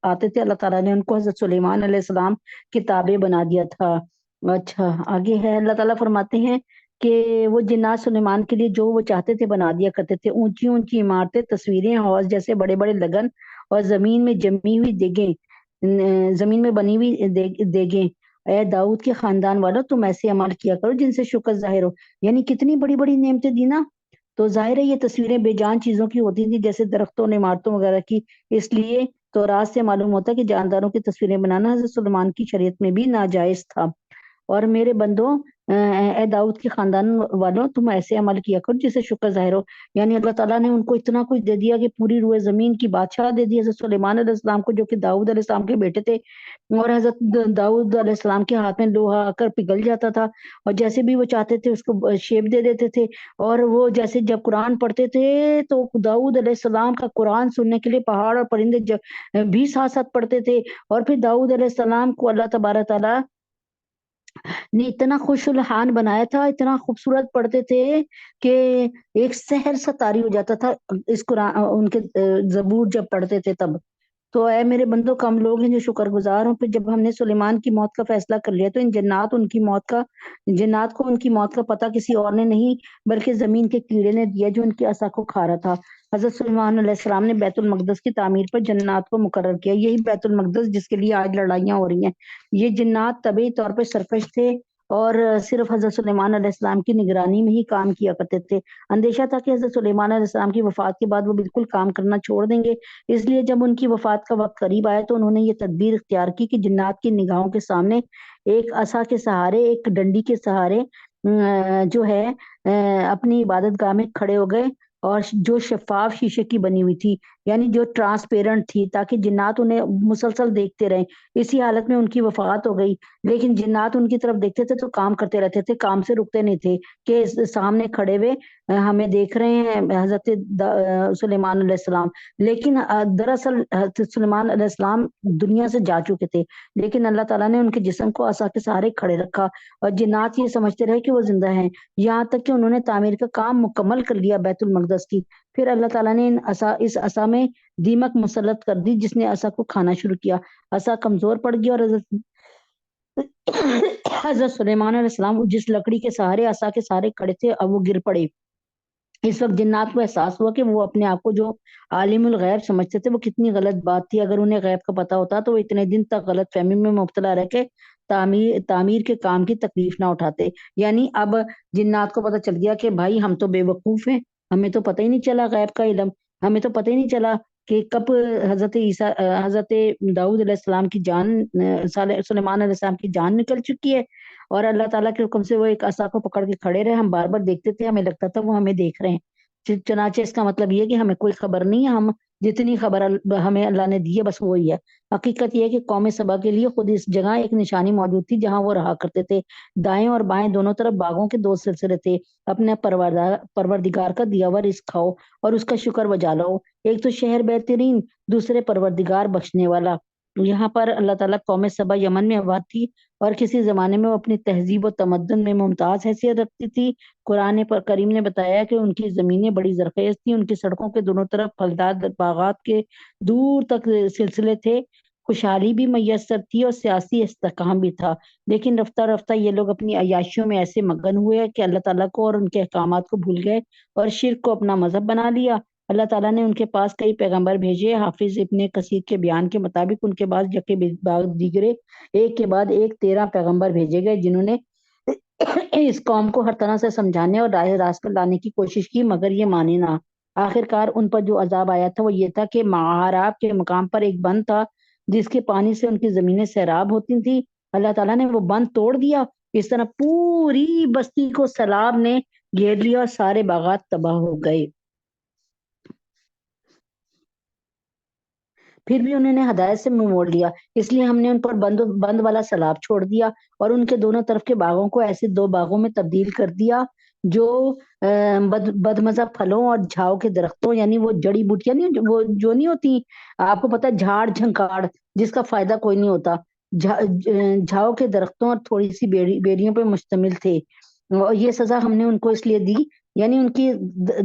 آتے تھے، اللہ تعالیٰ نے ان کو حضرت سلیمان علیہ السلام کتابیں بنا دیا تھا۔ اچھا آگے ہے، اللہ تعالیٰ فرماتے ہیں کہ وہ جنات سلیمان کے لیے جو وہ چاہتے تھے بنا دیا کرتے تھے، اونچی اونچی عمارتیں، تصویریں، حوض جیسے بڑے بڑے لگن، اور زمین میں جمی ہوئی دیگیں، زمین میں بنی ہوئی دیگیں۔ اے داؤد کے خاندان والوں، تم ایسے عمل کیا کرو جن سے شکر ظاہر ہو۔ یعنی کتنی بڑی بڑی نعمتیں دی نا، تو ظاہر ہے یہ تصویریں بے جان چیزوں کی ہوتی تھی، جیسے درختوں اور عمارتوں وغیرہ کی، اس لیے تو راز سے معلوم ہوتا ہے کہ جانداروں کی تصویریں بنانا حضرت سلیمان کی شریعت میں بھی ناجائز تھا۔ اور میرے بندوں، اے داؤد کے خاندان والوں، تم ایسے عمل کیا کرو جسے شکر ظاہر ہو۔ یعنی اللہ تعالیٰ نے ان کو اتنا کچھ دے دیا کہ پوری روئے زمین کی بادشاہ دے دی حضرت سلیمان علیہ السلام کو، جو کہ داؤد علیہ السلام کے بیٹے تھے، اور حضرت داؤد علیہ السلام کے ہاتھ میں لوہا آ کر پگھل جاتا تھا، اور جیسے بھی وہ چاہتے تھے اس کو شیپ دے دیتے تھے، اور وہ جیسے جب قرآن پڑھتے تھے تو داؤد علیہ السلام کا قرآن سننے کے لیے پہاڑ اور پرندے بھی ساتھ ساتھ پڑھتے تھے، اور پھر داؤد علیہ السلام کو اللہ تبارک تعالیٰ نے اتنا خوش الحان بنایا تھا، اتنا خوبصورت پڑھتے تھے کہ ایک سحر سا طاری ہو جاتا تھا اس قرآن، ان کے زبور جب پڑھتے تھے تب۔ تو اے میرے بندوں، کم لوگ ہیں جو شکر گزار ہوں۔ پھر جب ہم نے سلیمان کی موت کا فیصلہ کر لیا تو ان جنات کو ان کی موت کا پتہ کسی اور نے نہیں بلکہ زمین کے کیڑے نے دیا جو ان کی عصا کو کھا رہا تھا۔ حضرت سلیمان علیہ السلام نے بیت المقدس کی تعمیر پر جنات کو مقرر کیا، یہی بیت المقدس جس کے لیے آج لڑائیاں ہو رہی ہیں۔ یہ جنات طبعی طور پہ سرکش تھے، اور صرف حضرت سلیمان علیہ السلام کی نگرانی میں ہی کام کیا کرتے تھے۔ اندیشہ تھا کہ حضرت سلیمان علیہ السلام کی وفات کے بعد وہ بالکل کام کرنا چھوڑ دیں گے، اس لیے جب ان کی وفات کا وقت قریب آیا تو انہوں نے یہ تدبیر اختیار کی کہ جنات کی نگاہوں کے سامنے ایک عصا کے سہارے، ایک ڈنڈی کے سہارے جو ہے اپنی عبادت گاہ میں کھڑے ہو گئے، اور جو شفاف شیشے کی بنی ہوئی تھی، یعنی جو ٹرانسپیرنٹ تھی، تاکہ جنات انہیں مسلسل دیکھتے رہیں۔ اسی حالت میں ان کی وفات ہو گئی، لیکن جنات ان کی طرف دیکھتے تھے تو کام کرتے رہتے تھے، کام سے رکتے نہیں تھے، کہ سامنے کھڑے ہوئے ہمیں دیکھ رہے ہیں حضرت سلیمان علیہ السلام۔ لیکن دراصل حضرت سلیمان علیہ السلام دنیا سے جا چکے تھے، لیکن اللہ تعالیٰ نے ان کے جسم کو عصا کے سہارے کھڑے رکھا، اور جنات یہ سمجھتے رہے کہ وہ زندہ ہیں، یہاں تک کہ انہوں نے تعمیر کا کام مکمل کر لیا بیت المقدس کی۔ پھر اللہ تعالیٰ نے اس عصا میں دیمک مسلط کر دی، جس نے عصا کو کھانا شروع کیا، عصا کمزور پڑ گئی، اور حضرت سلیمان علیہ السلام جس لکڑی کے سہارے عصا کے سہارے کھڑے تھے اب وہ گر پڑے۔ اس وقت جنات کو احساس ہوا کہ وہ اپنے آپ کو جو عالم الغیب سمجھتے تھے وہ کتنی غلط بات تھی۔ اگر انہیں غیب کا پتہ ہوتا تو وہ اتنے دن تک غلط فہمی میں مبتلا رہ کے تعمیر کے کام کی تکلیف نہ اٹھاتے۔ یعنی اب جنات کو پتہ چل گیا کہ بھائی ہم تو بے وقوف ہیں، ہمیں تو پتہ ہی نہیں چلا غیب کا علم، ہمیں تو پتہ ہی نہیں چلا کہ کب حضرت داؤد علیہ السلام کی جان، سلیمان علیہ السلام کی جان نکل چکی ہے، اور اللہ تعالیٰ کے حکم سے وہ ایک عصا کو پکڑ کے کھڑے رہے۔ ہم بار بار دیکھتے تھے، ہمیں لگتا تھا وہ ہمیں دیکھ رہے ہیں۔ چنانچہ اس کا مطلب یہ ہے کہ ہمیں کوئی خبر نہیں ہے، ہم جتنی خبر ہمیں اللہ نے دی ہے بس وہی ہے۔ حقیقت یہ ہے کہ قوم سبا کے لیے خود اس جگہ ایک نشانی موجود تھی جہاں وہ رہا کرتے تھے۔ دائیں اور بائیں دونوں طرف باغوں کے دو سلسلے تھے۔ اپنے پروردگار کا دیا ہوا رزق کھاؤ اور اس کا شکر بجا لاؤ، ایک تو شہر بہترین، دوسرے پروردگار بخشنے والا۔ یہاں پر اللہ تعالیٰ قوم سبا یمن میں آباد تھی، اور کسی زمانے میں وہ اپنی تہذیب و تمدن میں ممتاز حیثیت رکھتی تھی۔ قرآن کریم نے بتایا کہ ان کی زمینیں بڑی زرخیز تھیں، ان کی سڑکوں کے دونوں طرف پھلدار باغات کے دور تک سلسلے تھے، خوشحالی بھی میسر تھی اور سیاسی استحکام بھی تھا، لیکن رفتہ رفتہ یہ لوگ اپنی عیاشیوں میں ایسے مگن ہوئے کہ اللہ تعالیٰ کو اور ان کے احکامات کو بھول گئے اور شرک کو اپنا مذہب بنا لیا۔ اللہ تعالیٰ نے ان کے پاس کئی پیغمبر بھیجے۔ حافظ ابن کثیر کے بیان کے مطابق ان کے بعد یکے بعد دیگرے ایک کے بعد ایک 13 پیغمبر بھیجے گئے، جنہوں نے اس قوم کو ہر طرح سے سمجھانے اور راہ راست پر لانے کی کوشش کی، مگر یہ مانے نہ۔ آخر کار ان پر جو عذاب آیا تھا وہ یہ تھا کہ معاراب کے مقام پر ایک بند تھا جس کے پانی سے ان کی زمینیں سیراب ہوتی تھیں۔ اللہ تعالیٰ نے وہ بند توڑ دیا۔ اس طرح پوری بستی کو سیلاب نے گھیر لیا اور سارے باغات تباہ ہو گئے۔ پھر بھی انہوں نے ہدایت سے منہ موڑ لیا، اس لیے ہم نے ان پر بند والا سیلاب چھوڑ دیا اور ان کے دونوں طرف کے باغوں کو ایسے 2 باغوں میں تبدیل کر دیا جو بدمزہ پھلوں اور جھاؤ کے درختوں، یعنی وہ جڑی بوٹیاں نہیں، وہ جو نہیں ہوتی، آپ کو پتا جھاڑ جھنکاڑ جس کا فائدہ کوئی نہیں ہوتا، جھاؤ کے درختوں اور تھوڑی سی بیریوں پہ مشتمل تھے۔ اور یہ سزا ہم نے ان کو اس لیے دی، یعنی ان کی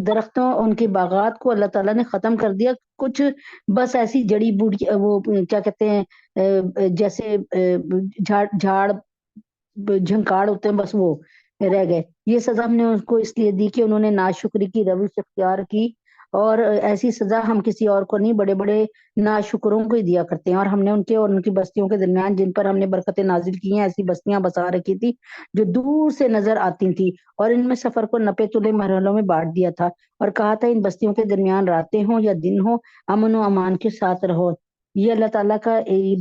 درختوں، ان کے باغات کو اللہ تعالیٰ نے ختم کر دیا۔ کچھ بس ایسی جڑی بوٹی، وہ کیا کہتے ہیں، جیسے جھاڑ جھنکاڑ ہوتے ہیں، بس وہ رہ گئے۔ یہ سزا ہم نے ان کو اس لیے دی کہ انہوں نے ناشکری کی روش اختیار کی، اور ایسی سزا ہم کسی اور کو نہیں، بڑے بڑے ناشکروں کو ہی دیا کرتے ہیں۔ اور ہم نے ان کے اور ان کی بستیوں کے درمیان جن پر ہم نے برکتیں نازل کی ہیں ایسی بستیاں بسا رکھی تھی جو دور سے نظر آتی تھی، اور ان میں سفر کو نپے تلے مرحلوں میں بانٹ دیا تھا، اور کہا تھا ان بستیوں کے درمیان راتیں ہوں یا دن ہوں، امن و امان کے ساتھ رہو۔ یہ اللہ تعالیٰ کا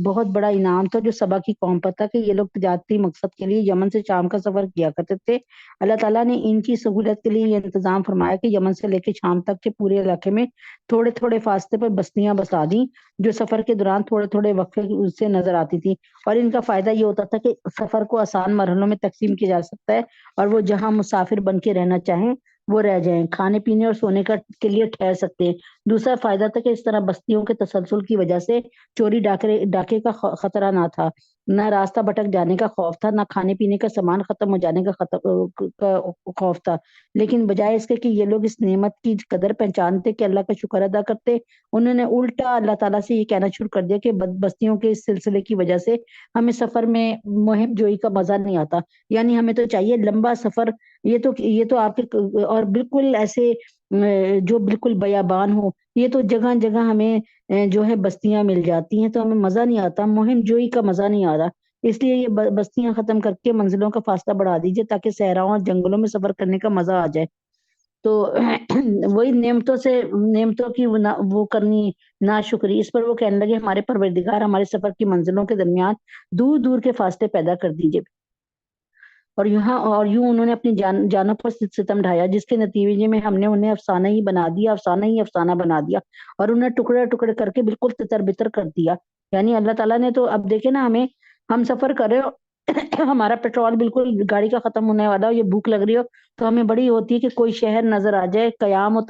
بہت بڑا انعام تھا جو سبا کی قوم پر تھا کہ یہ لوگ تجارتی مقصد کے لیے یمن سے شام کا سفر کیا کرتے تھے۔ اللہ تعالیٰ نے ان کی سہولت کے لیے یہ انتظام فرمایا کہ یمن سے لے کے شام تک کے پورے علاقے میں تھوڑے تھوڑے فاصلے پر بستیاں بسا دیں جو سفر کے دوران تھوڑے تھوڑے وقفے سے نظر آتی تھی، اور ان کا فائدہ یہ ہوتا تھا کہ سفر کو آسان مرحلوں میں تقسیم کیا جا سکتا ہے، اور وہ جہاں مسافر بن کے رہنا چاہیں وہ رہ جائیں، کھانے پینے اور سونے کے لیے ٹھہر سکتے ہیں۔ دوسرا فائدہ تھا کہ اس طرح بستیوں کے تسلسل کی وجہ سے چوری ڈاکے کا خطرہ نہ تھا، نہ راستہ بھٹک جانے کا خوف تھا، نہ کھانے پینے کا سامان ختم ہو جانے کا خوف تھا، لیکن بجائے اس کے کہ یہ لوگ اس نعمت کی قدر پہچانتے کہ اللہ کا شکر ادا کرتے، انہوں نے الٹا اللہ تعالیٰ سے یہ کہنا شروع کر دیا کہ بستیوں کے اس سلسلے کی وجہ سے ہمیں سفر میں مہم جوئی کا مزہ نہیں آتا، یعنی ہمیں تو چاہیے لمبا سفر، یہ تو آپ کے، اور بالکل ایسے جو بالکل بیابان ہو، یہ تو جگہ جگہ ہمیں جو ہے بستیاں مل جاتی ہیں تو ہمیں مزہ نہیں آتا، مہم جوئی کا مزہ نہیں آ رہا، اس لیے یہ بستیاں ختم کر کے منزلوں کا فاصلہ بڑھا دیجیے تاکہ صحراؤں اور جنگلوں میں سفر کرنے کا مزہ آ جائے۔ تو وہی نعمتوں کی وہ کرنی ناشکری، اس پر وہ کہنے لگے ہمارے پروردگار ہمارے سفر کی منزلوں کے درمیان دور دور کے فاصلے پیدا کر دیجیے، اور یوں انہوں نے اپنی جانوں پر ستم ڈھایا، جس کے نتیجے میں ہم نے انہیں افسانہ ہی بنا دیا، افسانہ بنا دیا، اور انہیں ٹکڑے ٹکڑے کر کے بالکل تتر بتر کر دیا۔ یعنی اللہ تعالیٰ نے تو اب دیکھے نا، ہم سفر کر رہے ہو ہمارا پیٹرول بالکل گاڑی کا ختم ہونے والا ہو، یہ بھوک لگ رہی ہو، تو ہمیں بڑی ہوتی ہے کہ کوئی شہر نظر آ جائے، قیام و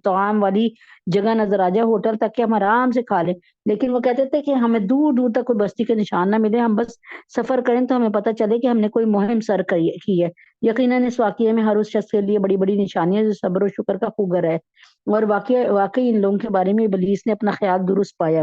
طعام والی جگہ نظر آ جائے، ہوٹل تک کہ ہم آرام سے کھا لیں، لیکن وہ کہتے تھے کہ ہمیں دور دور تک کوئی بستی کے نشان نہ ملے، ہم بس سفر کریں تو ہمیں پتہ چلے کہ ہم نے کوئی مہم سر کی ہے۔ یقیناً اس واقعے میں ہر اس شخص کے لیے بڑی بڑی نشانیاں جو صبر و شکر کا خوگر ہے، اور واقعی ان لوگوں کے بارے میں ابلیس نے اپنا خیال درست پایا۔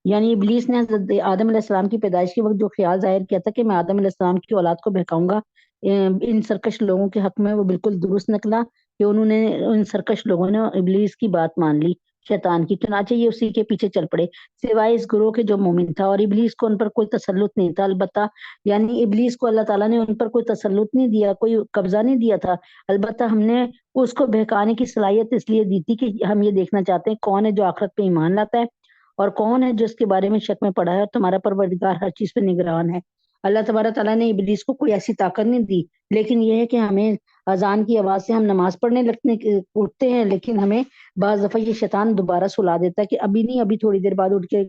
یعنی ابلیس نے حضرت آدم علیہ السلام کی پیدائش کے وقت جو خیال ظاہر کیا تھا کہ میں آدم علیہ السلام کی اولاد کو بہکاؤں گا ان سرکش لوگوں کے حق میں، وہ بالکل درست نکلا کہ انہوں نے، ان سرکش لوگوں نے ابلیس کی بات مان لی، شیطان کی، چنانچہ یہ اسی کے پیچھے چل پڑے، سوائے اس گروہ کے جو مومن تھا، اور ابلیس کو ان پر کوئی تسلط نہیں تھا، البتہ یعنی ابلیس کو اللہ تعالیٰ نے ان پر کوئی تسلط نہیں دیا، کوئی قبضہ نہیں دیا تھا، البتہ ہم نے اس کو بہکانے کی صلاحیت اس لیے دی تھی کہ ہم یہ دیکھنا چاہتے ہیں کون ہے جو آخرت پہ ایمان لاتا ہے اور کون ہے جو اس کے بارے میں شک میں پڑا ہے، اور تمہارا پروردگار ہر چیز پہ نگران ہے۔ اللہ تبارک تعالیٰ نے ابلیس کو کوئی ایسی طاقت نہیں دی، لیکن یہ ہے کہ ہمیں اذان کی آواز سے ہم نماز پڑھنے اٹھتے ہیں، لیکن ہمیں بعض دفعہ یہ شیطان دوبارہ سلا دیتا ہے کہ ابھی نہیں، ابھی تھوڑی دیر بعد اٹھ کے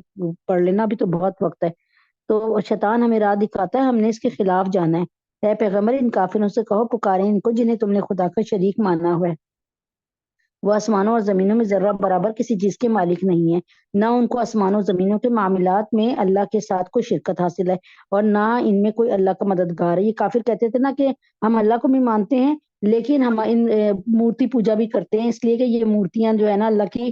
پڑھ لینا، ابھی تو بہت وقت ہے۔ تو شیطان ہمیں راہ دکھاتا ہے، ہم نے اس کے خلاف جانا ہے۔ اے پیغمبر، ان کافروں سے کہو پکاریں ان کو جنہیں تم نے خدا کا شریک مانا ہوا ہے، وہ آسمانوں اور زمینوں میں ذرہ برابر کسی چیز کے مالک نہیں ہے، نہ ان کو آسمانوں و زمینوں کے معاملات میں اللہ کے ساتھ کوئی شرکت حاصل ہے، اور نہ ان میں کوئی اللہ کا مددگار ہے۔ یہ کافر کہتے تھے نا کہ ہم اللہ کو بھی مانتے ہیں لیکن ہم ان مورتی پوجا بھی کرتے ہیں، اس لیے کہ یہ مورتیاں جو ہے نا اللہ کی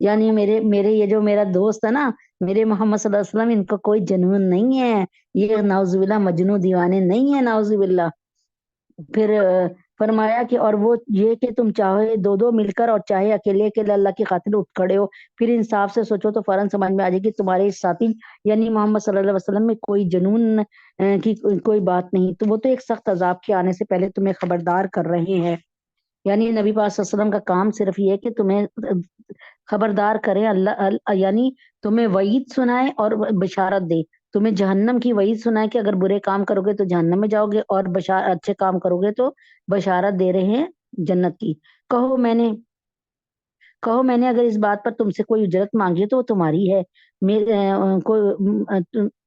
یعنی میرے میرے یہ جو میرا دوست ہے نا، میرے محمد صلی اللہ علیہ وسلم، ان کو کوئی جنون نہیں ہے، یہ ناؤز باللہ مجنون دیوانے نہیں ہے، ناؤز باللہ۔ پھر فرمایا کہ اور وہ یہ کہ تم چاہے دو دو مل کر اور چاہے اکیلے اکیلے اللہ کی خاطر اٹھ کھڑے ہو، پھر انصاف سے سوچو تو فوراً سمجھ میں آ جائے گی تمہارے اس ساتھی یعنی محمد صلی اللہ علیہ وسلم میں کوئی جنون کی کوئی بات نہیں، تو وہ تو ایک سخت عذاب کے آنے سے پہلے تمہیں خبردار کر رہے ہیں۔ یعنی نبی پاک صلی اللہ علیہ وسلم کا کام صرف یہ ہے کہ تمہیں خبردار کریں، یعنی تمہیں وعید سنائے اور بشارت دے، تمہیں جہنم کی وعید سنائے کہ اگر برے کام کرو گے تو جہنم میں جاؤ گے، اور اچھے کام کرو گے تو بشارت دے رہے ہیں جنت کی۔ کہو میں نے کہو میں نے اگر اس بات پر تم سے کوئی اجرت مانگی ہے تو وہ تمہاری ہے،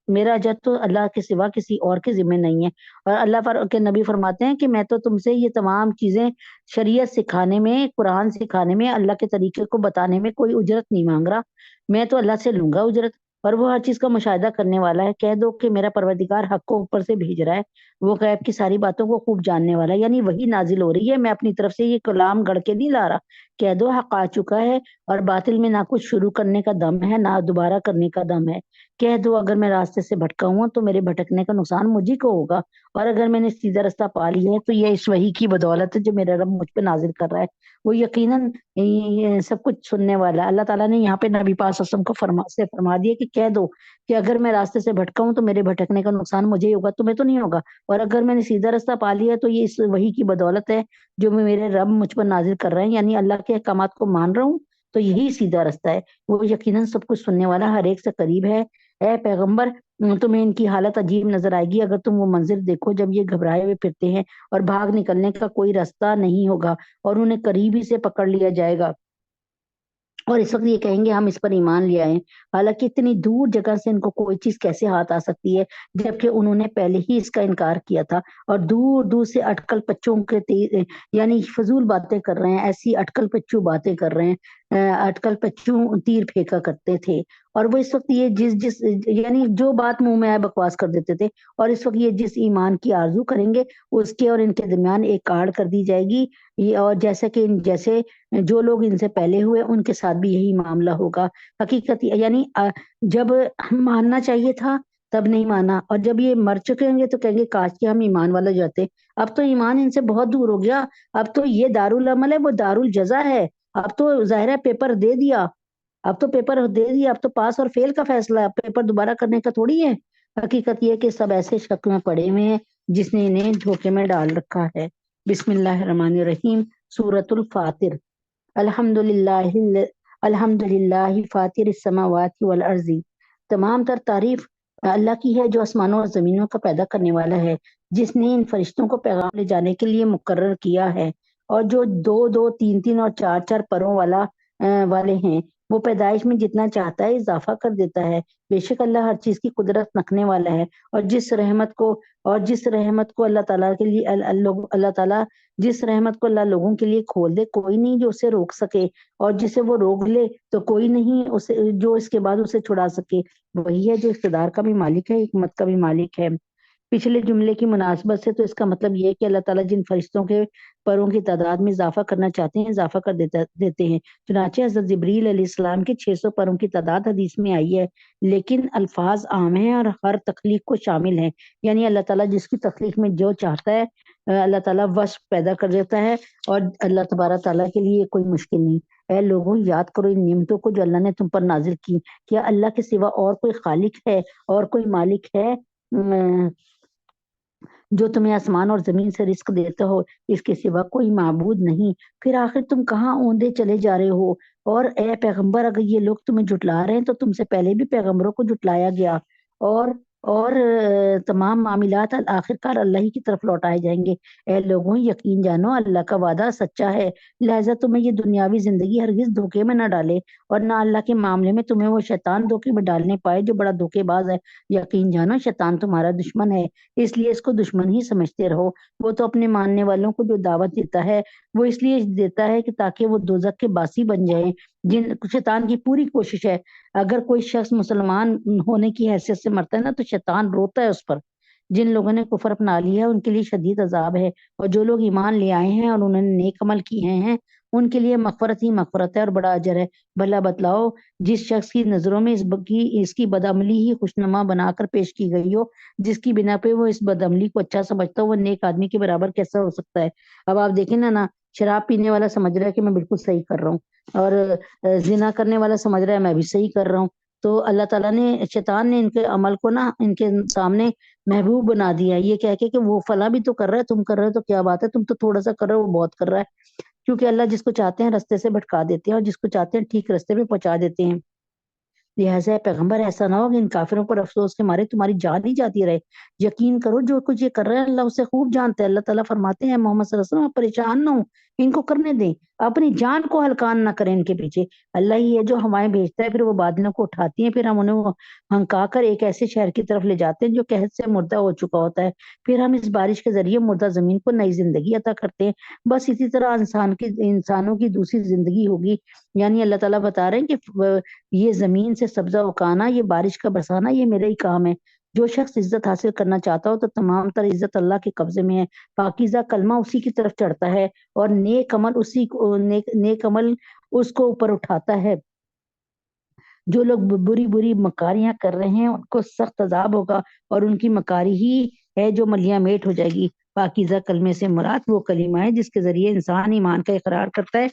میرا اجر تو اللہ کے سوا کسی اور کے ذمہ نہیں ہے۔ اور اللہ کے نبی فرماتے ہیں کہ میں تو تم سے یہ تمام چیزیں شریعت سکھانے میں، قرآن سکھانے میں، اللہ کے طریقے کو بتانے میں کوئی اجرت نہیں مانگ رہا، میں تو اللہ سے لوں گا اجرت، اور وہ ہر چیز کا مشاہدہ کرنے والا ہے۔ کہہ دو کہ میرا پروردگار حق کو اوپر سے بھیج رہا ہے، وہ غیب کی ساری باتوں کو خوب جاننے والا ہے، یعنی وہی نازل ہو رہی ہے، میں اپنی طرف سے یہ کلام گڑھ کے نہیں لا رہا۔ کہہ دو حق آ چکا ہے، اور باطل میں نہ کچھ شروع کرنے کا دم ہے نہ دوبارہ کرنے کا دم ہے۔ کہہ دو اگر میں راستے سے بھٹکا ہوں تو میرے بھٹکنے کا نقصان مجھے کو ہوگا، اور اگر میں نے سیدھا رستہ پا لیا ہے تو یہ اس وحی کی بدولت ہے جو میرا رب مجھ پہ نازل کر رہا ہے، وہ یقیناً یہ سب کچھ سننے والا ہے۔ اللہ تعالیٰ نے یہاں پہ نبی پاک صلی اللہ علیہ وسلم کو فرما دیا کہ کہہ دو کہ اگر میں راستے سے بھٹکا ہوں تو میرے بھٹکنے کا نقصان مجھے ہی ہوگا، تمہیں تو نہیں ہوگا، اور اگر میں نے سیدھا رستہ پا لیا ہے تو یہ اس وحی کی بدولت ہے جو میرے رب مجھ پر نازل کر رہے ہیں، یعنی اللہ کے احکامات کو مان رہا ہوں تو یہی سیدھا رستہ ہے، وہ یقیناً سب کچھ سننے والا ہر ایک سے قریب ہے۔ اے پیغمبر، تمہیں ان کی حالت عجیب نظر آئے گی اگر تم وہ منظر دیکھو جب یہ گھبرائے ہوئے پھرتے ہیں اور بھاگ نکلنے کا کوئی راستہ نہیں ہوگا، اور انہیں قریب ہی سے پکڑ لیا جائے گا، اور اس وقت یہ کہیں گے ہم اس پر ایمان لے آئے، حالانکہ اتنی دور جگہ سے ان کو کوئی چیز کیسے ہاتھ آ سکتی ہے جبکہ انہوں نے پہلے ہی اس کا انکار کیا تھا، اور دور دور سے اٹکل پچوں یعنی فضول باتیں کر رہے ہیں، ایسی اٹکل پچو باتیں کر رہے ہیں، اٹکل پچو تیر پھینکا کرتے تھے، اور وہ اس وقت یہ جس یعنی جو بات منہ میں آئے بکواس کر دیتے تھے، اور اس وقت یہ جس ایمان کی آرزو کریں گے اس کے اور ان کے درمیان ایک آڑ کر دی جائے گی، اور جیسے کہ جیسے جو لوگ ان سے پہلے ہوئے ان کے ساتھ بھی یہی معاملہ ہوگا۔ حقیقت یعنی جب ماننا چاہیے تھا تب نہیں مانا، اور جب یہ مر چکے ہوں گے تو کہیں گے کاش کہ ہم ایمان والا جاتے، اب تو ایمان ان سے بہت دور ہو گیا، اب تو یہ دارالعمل ہے وہ دارالجزا ہے، اب تو ظاہر ہے پیپر دے دیا، اب تو پیپر دے دیا، اب تو پاس اور فیل کا فیصلہ ہے، پیپر دوبارہ کرنے کا تھوڑی ہے۔ حقیقت یہ کہ سب ایسے شک میں پڑے ہوئے ہیں جس نے انہیں دھوکے میں ڈال رکھا ہے۔ بسم اللہ الرحمن الرحیم، سورۃ الفاطر۔ الحمد للہ فاطر السماوات والارض، تمام تر تعریف اللہ کی ہے جو آسمانوں اور زمینوں کا پیدا کرنے والا ہے، جس نے ان فرشتوں کو پیغام لے جانے کے لیے مقرر کیا ہے، اور جو دو دو تین تین اور چار چار پروں والے ہیں، وہ پیدائش میں جتنا چاہتا ہے اضافہ کر دیتا ہے، بے شک اللہ ہر چیز کی قدرت رکھنے والا ہے، اور جس رحمت کو اللہ تعالیٰ کے لیے اللہ تعالیٰ جس رحمت کو اللہ لوگوں کے لیے کھول دے کوئی نہیں جو اسے روک سکے، اور جسے وہ روک لے تو کوئی نہیں اسے جو اس کے بعد اسے چھڑا سکے، وہی ہے جو اقتدار کا بھی مالک ہے، حکمت کا بھی مالک ہے۔ پچھلے جملے کی مناسبت سے تو اس کا مطلب یہ ہے کہ اللہ تعالیٰ جن فرشتوں کے پروں کی تعداد میں اضافہ کرنا چاہتے ہیں اضافہ کر دیتے ہیں، چنانچہ حضرت جبریل علیہ السلام کے 600 پروں کی تعداد حدیث میں آئی ہے، لیکن الفاظ عام ہیں اور ہر تخلیق کو شامل ہیں، یعنی اللہ تعالیٰ جس کی تخلیق میں جو چاہتا ہے اللہ تعالیٰ وصف پیدا کر دیتا ہے، اور اللہ تبارک تعالیٰ کے لیے کوئی مشکل نہیں۔ اے لوگوں، یاد کرو ان نعمتوں کو جو اللہ نے تم پر نازل کی، کیا اللہ کے سوا اور کوئی خالق ہے اور کوئی مالک ہے جو تمہیں آسمان اور زمین سے رزق دیتا ہو؟ اس کے سوا کوئی معبود نہیں، پھر آخر تم کہاں اوندے چلے جا رہے ہو؟ اور اے پیغمبر، اگر یہ لوگ تمہیں جھٹلا رہے ہیں تو تم سے پہلے بھی پیغمبروں کو جھٹلایا گیا، اور تمام معاملات آخرکار اللہ ہی کی طرف لوٹائے جائیں گے۔ اے لوگوں، یقین جانو اللہ کا وعدہ سچا ہے، لہٰذا تمہیں یہ دنیاوی زندگی ہرگز دھوکے میں نہ ڈالے، اور نہ اللہ کے معاملے میں تمہیں وہ شیطان دھوکے میں ڈالنے پائے جو بڑا دھوکے باز ہے۔ یقین جانو شیطان تمہارا دشمن ہے، اس لیے اس کو دشمن ہی سمجھتے رہو، وہ تو اپنے ماننے والوں کو جو دعوت دیتا ہے وہ اس لیے دیتا ہے کہ تاکہ وہ دوزخ کے باسی بن جائیں۔ شیطان کی پوری کوشش ہے، اگر کوئی شخص مسلمان ہونے کی حیثیت سے مرتا ہے نا تو شیطان روتا ہے اس پر۔ جن لوگوں نے کفر اپنا لیا ہے ان کے لیے شدید عذاب ہے، اور جو لوگ ایمان لے آئے ہیں اور انہوں نے نیک عمل کیے ہیں ان کے لیے مغفرت ہی مغفرت ہے اور بڑا اجر ہے۔ بھلا بتلاؤ جس شخص کی نظروں میں اس کی بدعملی ہی خوشنما بنا کر پیش کی گئی ہو، جس کی بنا پہ وہ اس بدعملی کو اچھا سمجھتا ہو، وہ نیک آدمی کے برابر کیسا ہو سکتا ہے؟ اب آپ دیکھیں نا شراب پینے والا سمجھ رہا ہے کہ میں بالکل صحیح کر رہا ہوں، اور زنا کرنے والا سمجھ رہا ہے میں بھی صحیح کر رہا ہوں، تو اللہ تعالیٰ نے شیطان نے ان کے عمل کو ان کے سامنے محبوب بنا دیا، یہ کہہ کے کہ وہ فلاں بھی تو کر رہا ہے، تم کر رہے ہو تو کیا بات ہے، تم تو تھوڑا سا کر رہے ہو، وہ بہت کر رہا ہے۔ کیونکہ اللہ جس کو چاہتے ہیں رستے سے بھٹکا دیتے ہیں اور جس کو چاہتے ہیں ٹھیک رستے پہ پہنچا دیتے ہیں۔ لہٰذا اے پیغمبر ایسا نہ ہو کہ ان کافروں پر افسوس کے مارے تمہاری جان ہی جاتی رہے۔ یقین کرو جو کچھ یہ کر رہے ہیں اللہ اسے خوب جانتا ہے۔ اللہ تعالیٰ فرماتے ہیں محمد صلی اللہ علیہ وسلم آپ پریشان نہ ہو، ان کو کرنے دیں، اپنی جان کو ہلکان نہ کریں ان کے پیچھے۔ اللہ ہی ہے جو ہوائیں بھیجتا ہے، پھر وہ بادلوں کو اٹھاتی ہیں، پھر ہم انہیں ہنکا کر ایک ایسے شہر کی طرف لے جاتے ہیں جو قحط سے مردہ ہو چکا ہوتا ہے، پھر ہم اس بارش کے ذریعے مردہ زمین کو نئی زندگی عطا کرتے ہیں۔ بس اسی طرح انسانوں کی دوسری زندگی ہوگی۔ یعنی اللہ تعالیٰ بتا رہے ہیں کہ یہ زمین سے سبزہ اگانا، یہ بارش کا برسانا، یہ میرا ہی کام ہے۔ جو شخص عزت حاصل کرنا چاہتا ہو تو تمام تر عزت اللہ کے قبضے میں ہے۔ پاکیزہ کلمہ اسی کی طرف چڑھتا ہے اور نیک عمل اس کو اوپر اٹھاتا ہے۔ جو لوگ بری بری مکاریاں کر رہے ہیں ان کو سخت عذاب ہوگا، اور ان کی مکاری ہی ہے جو ملیاں میٹ ہو جائے گی۔ پاکیزہ کلمے سے مراد وہ کلمہ ہے جس کے ذریعے انسان ایمان کا اقرار کرتا ہے،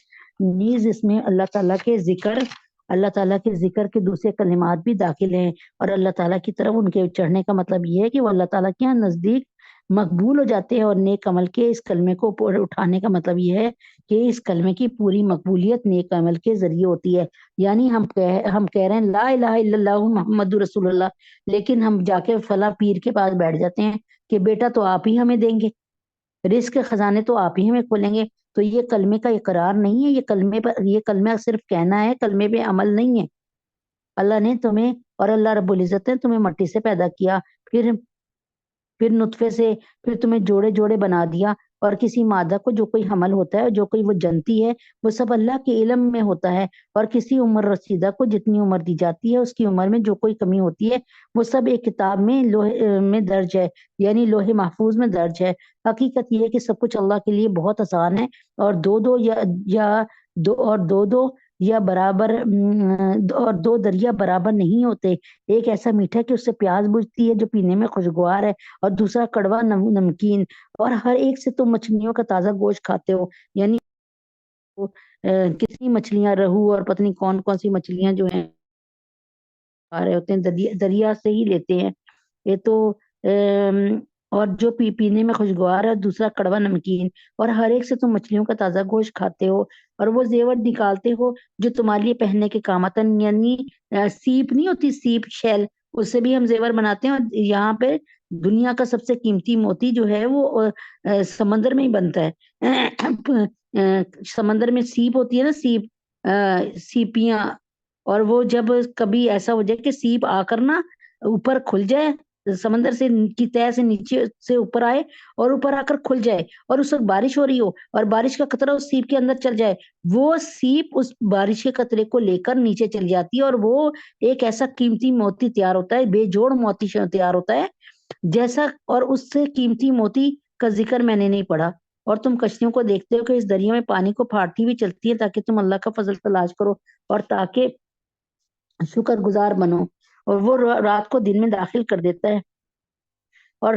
نیز اس میں اللہ تعالیٰ کے ذکر کے دوسرے کلمات بھی داخل ہیں، اور اللہ تعالیٰ کی طرف ان کے چڑھنے کا مطلب یہ ہے کہ وہ اللہ تعالیٰ کے یہاں نزدیک مقبول ہو جاتے ہیں، اور نیک عمل کے اس کلمے کو اوپر اٹھانے کا مطلب یہ ہے کہ اس کلمے کی پوری مقبولیت نیک عمل کے ذریعے ہوتی ہے۔ یعنی ہم کہہ رہے ہیں لا الہ الا اللہ محمد رسول اللہ، لیکن ہم جا کے فلاں پیر کے پاس بیٹھ جاتے ہیں کہ بیٹا تو آپ ہی ہمیں دیں گے، رزق کے خزانے تو آپ ہی ہمیں کھولیں گے۔ تو یہ کلمے کا اقرار نہیں ہے، یہ کلمہ صرف کہنا ہے، کلمے پہ عمل نہیں ہے۔ اللہ نے تمہیں اور اللہ رب العزت نے تمہیں مٹی سے پیدا کیا، پھر نطفے سے، پھر تمہیں جوڑے جوڑے بنا دیا، اور کسی مادہ کو جو کوئی حمل ہوتا ہے، جو کوئی وہ جنتی ہے، وہ سب اللہ کے علم میں ہوتا ہے، اور کسی عمر رسیدہ کو جتنی عمر دی جاتی ہے اس کی عمر میں جو کوئی کمی ہوتی ہے وہ سب ایک کتاب میں لوح میں درج ہے، یعنی لوح محفوظ میں درج ہے۔ حقیقت یہ ہے کہ سب کچھ اللہ کے لیے بہت آسان ہے، اور دو دریا برابر نہیں ہوتے۔ ایک ایسا میٹھا کہ اس سے پیاس بجھتی ہے جو پینے میں خوشگوار ہے، اور دوسرا کڑوا نمکین، اور ہر ایک سے تم مچھلیوں کا تازہ گوشت کھاتے ہو۔ یعنی کتنی مچھلیاں، رہو اور پتہ نہیں کون کون سی مچھلیاں جو ہیں آ رہے ہوتے ہیں دریا سے ہی لیتے ہیں یہ تو، اور جو پینے میں خوشگوار ہے، دوسرا کڑوا نمکین، اور ہر ایک سے تم مچھلیوں کا تازہ گوشت کھاتے ہو، اور وہ زیور نکالتے ہو جو تمہارے لیے پہننے کے کام آتا ہے۔ یعنی سیپ نہیں ہوتی، سیپ شیل، اس سے بھی ہم زیور بناتے ہیں، اور یہاں پہ دنیا کا سب سے قیمتی موتی جو ہے وہ سمندر میں ہی بنتا ہے۔ سمندر میں سیپ ہوتی ہے نا، سیپیاں، اور وہ جب کبھی ایسا ہو جائے کہ سیپ آ کر اوپر کھل جائے، سمندر سے کی تہہ سے نیچے سے اوپر آئے اور اوپر آ کر کھل جائے، اور اس وقت بارش ہو رہی ہو اور بارش کا قطرہ اس سیپ کے اندر چل جائے، وہ سیپ اس بارش کے قطرے کو لے کر نیچے چل جاتی ہے، اور وہ ایک ایسا قیمتی موتی تیار ہوتا ہے، بے جوڑ موتی تیار ہوتا ہے جیسا، اور اس سے قیمتی موتی کا ذکر میں نے نہیں پڑھا۔ اور تم کشتیوں کو دیکھتے ہو کہ اس دریا میں پانی کو پھاڑتی ہوئی چلتی ہے تاکہ تم اللہ کا فضل تلاش کرو اور تاکہ شکر گزار بنو، اور وہ رات کو دن میں داخل کر دیتا ہے اور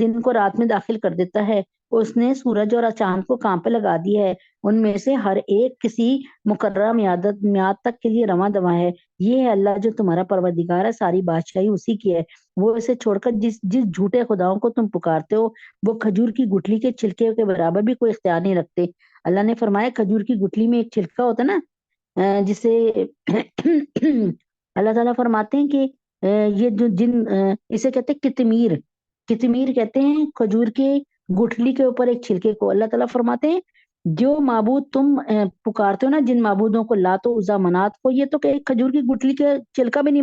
دن کو رات میں داخل کر دیتا ہے۔ اس نے سورج اور چاند کو کام پہ لگا دیا ہے، ان میں سے ہر ایک کسی مقررہ میعاد تک کے لیے رواں دواں ہے۔ یہ ہے اللہ جو تمہارا پروردگار ہے، ساری بادشاہی اسی کی ہے۔ وہ اسے چھوڑ کر جس جھوٹے خداؤں کو تم پکارتے ہو، وہ کھجور کی گٹھلی کے چھلکے کے برابر بھی کوئی اختیار نہیں رکھتے۔ اللہ نے فرمایا کھجور کی گٹھلی میں ایک چھلکا ہوتا ہے نا، جسے اللہ تعالیٰ فرماتے ہیں کہ یہ جو اسے کہتے ہیں کتمیر کہتے ہیں کھجور کے گٹھلی کے اوپر ایک چھلکے کو۔ اللہ تعالیٰ فرماتے ہیں جو معبود تم پکارتے ہو نا، جن معبودوں کو لات و عزا منات کو، یہ تو کہ کھجور کی گٹھلی کے چھلکا بھی نہیں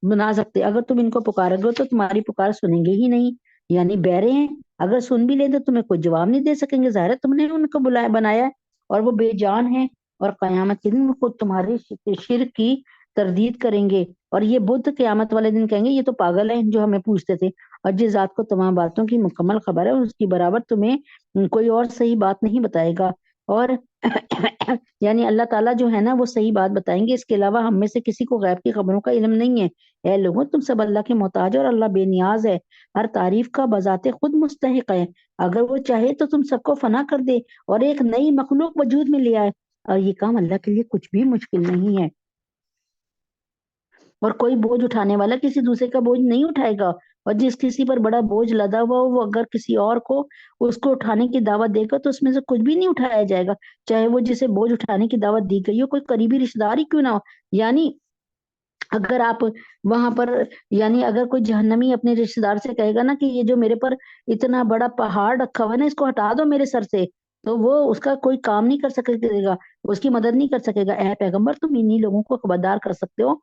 بنا سکتے۔ اگر تم ان کو پکارو گے تو تمہاری پکار سنیں گے ہی نہیں، یعنی بہرے ہیں، اگر سن بھی لیں تو تمہیں کوئی جواب نہیں دے سکیں گے، ظاہر ہے تم نے ان کو بنایا ہے، اور وہ بے جان ہیں، اور قیامت کے دن خود تمہاری شرک کی تردید کریں گے، اور یہ بدھ قیامت والے دن کہیں گے یہ تو پاگل ہیں جو ہمیں پوچھتے تھے، اور جس ذات کو تمام باتوں کی مکمل خبر ہے اس کی برابر تمہیں کوئی اور صحیح بات نہیں بتائے گا۔ اور یعنی اللہ تعالیٰ جو ہے نا وہ صحیح بات بتائیں گے، اس کے علاوہ ہم میں سے کسی کو غیب کی خبروں کا علم نہیں ہے۔ اے لوگوں، تم سب اللہ کے محتاج اور اللہ بے نیاز ہے، ہر تعریف کا بذات خود مستحق ہے۔ اگر وہ چاہے تو تم سب کو فنا کر دے اور ایک نئی مخلوق وجود میں لے آئے، اور یہ کام اللہ کے لیے کچھ بھی مشکل نہیں ہے۔ اور کوئی بوجھ اٹھانے والا کسی دوسرے کا بوجھ نہیں اٹھائے گا، اور جس کسی پر بڑا بوجھ لدا ہوا ہو، وہ اگر کسی اور کو اس کو اٹھانے کی دعوت دے گا تو اس میں سے کچھ بھی نہیں اٹھایا جائے گا، چاہے وہ جسے بوجھ اٹھانے کی دعوت دی گئی ہو کوئی قریبی رشتہ دار ہی کیوں نہ ہو۔ یعنی اگر آپ وہاں پر، یعنی اگر کوئی جہنمی اپنے رشتہ دار سے کہے گا نا کہ یہ جو میرے پر اتنا بڑا پہاڑ رکھا ہوا ہے نا، اس کو ہٹا دو میرے سر سے، تو وہ اس کا کوئی کام نہیں کر سکے گا، اس کی مدد نہیں کر سکے گا۔ اے پیغمبر، تم انہی لوگوں کو خبردار کر سکتے ہو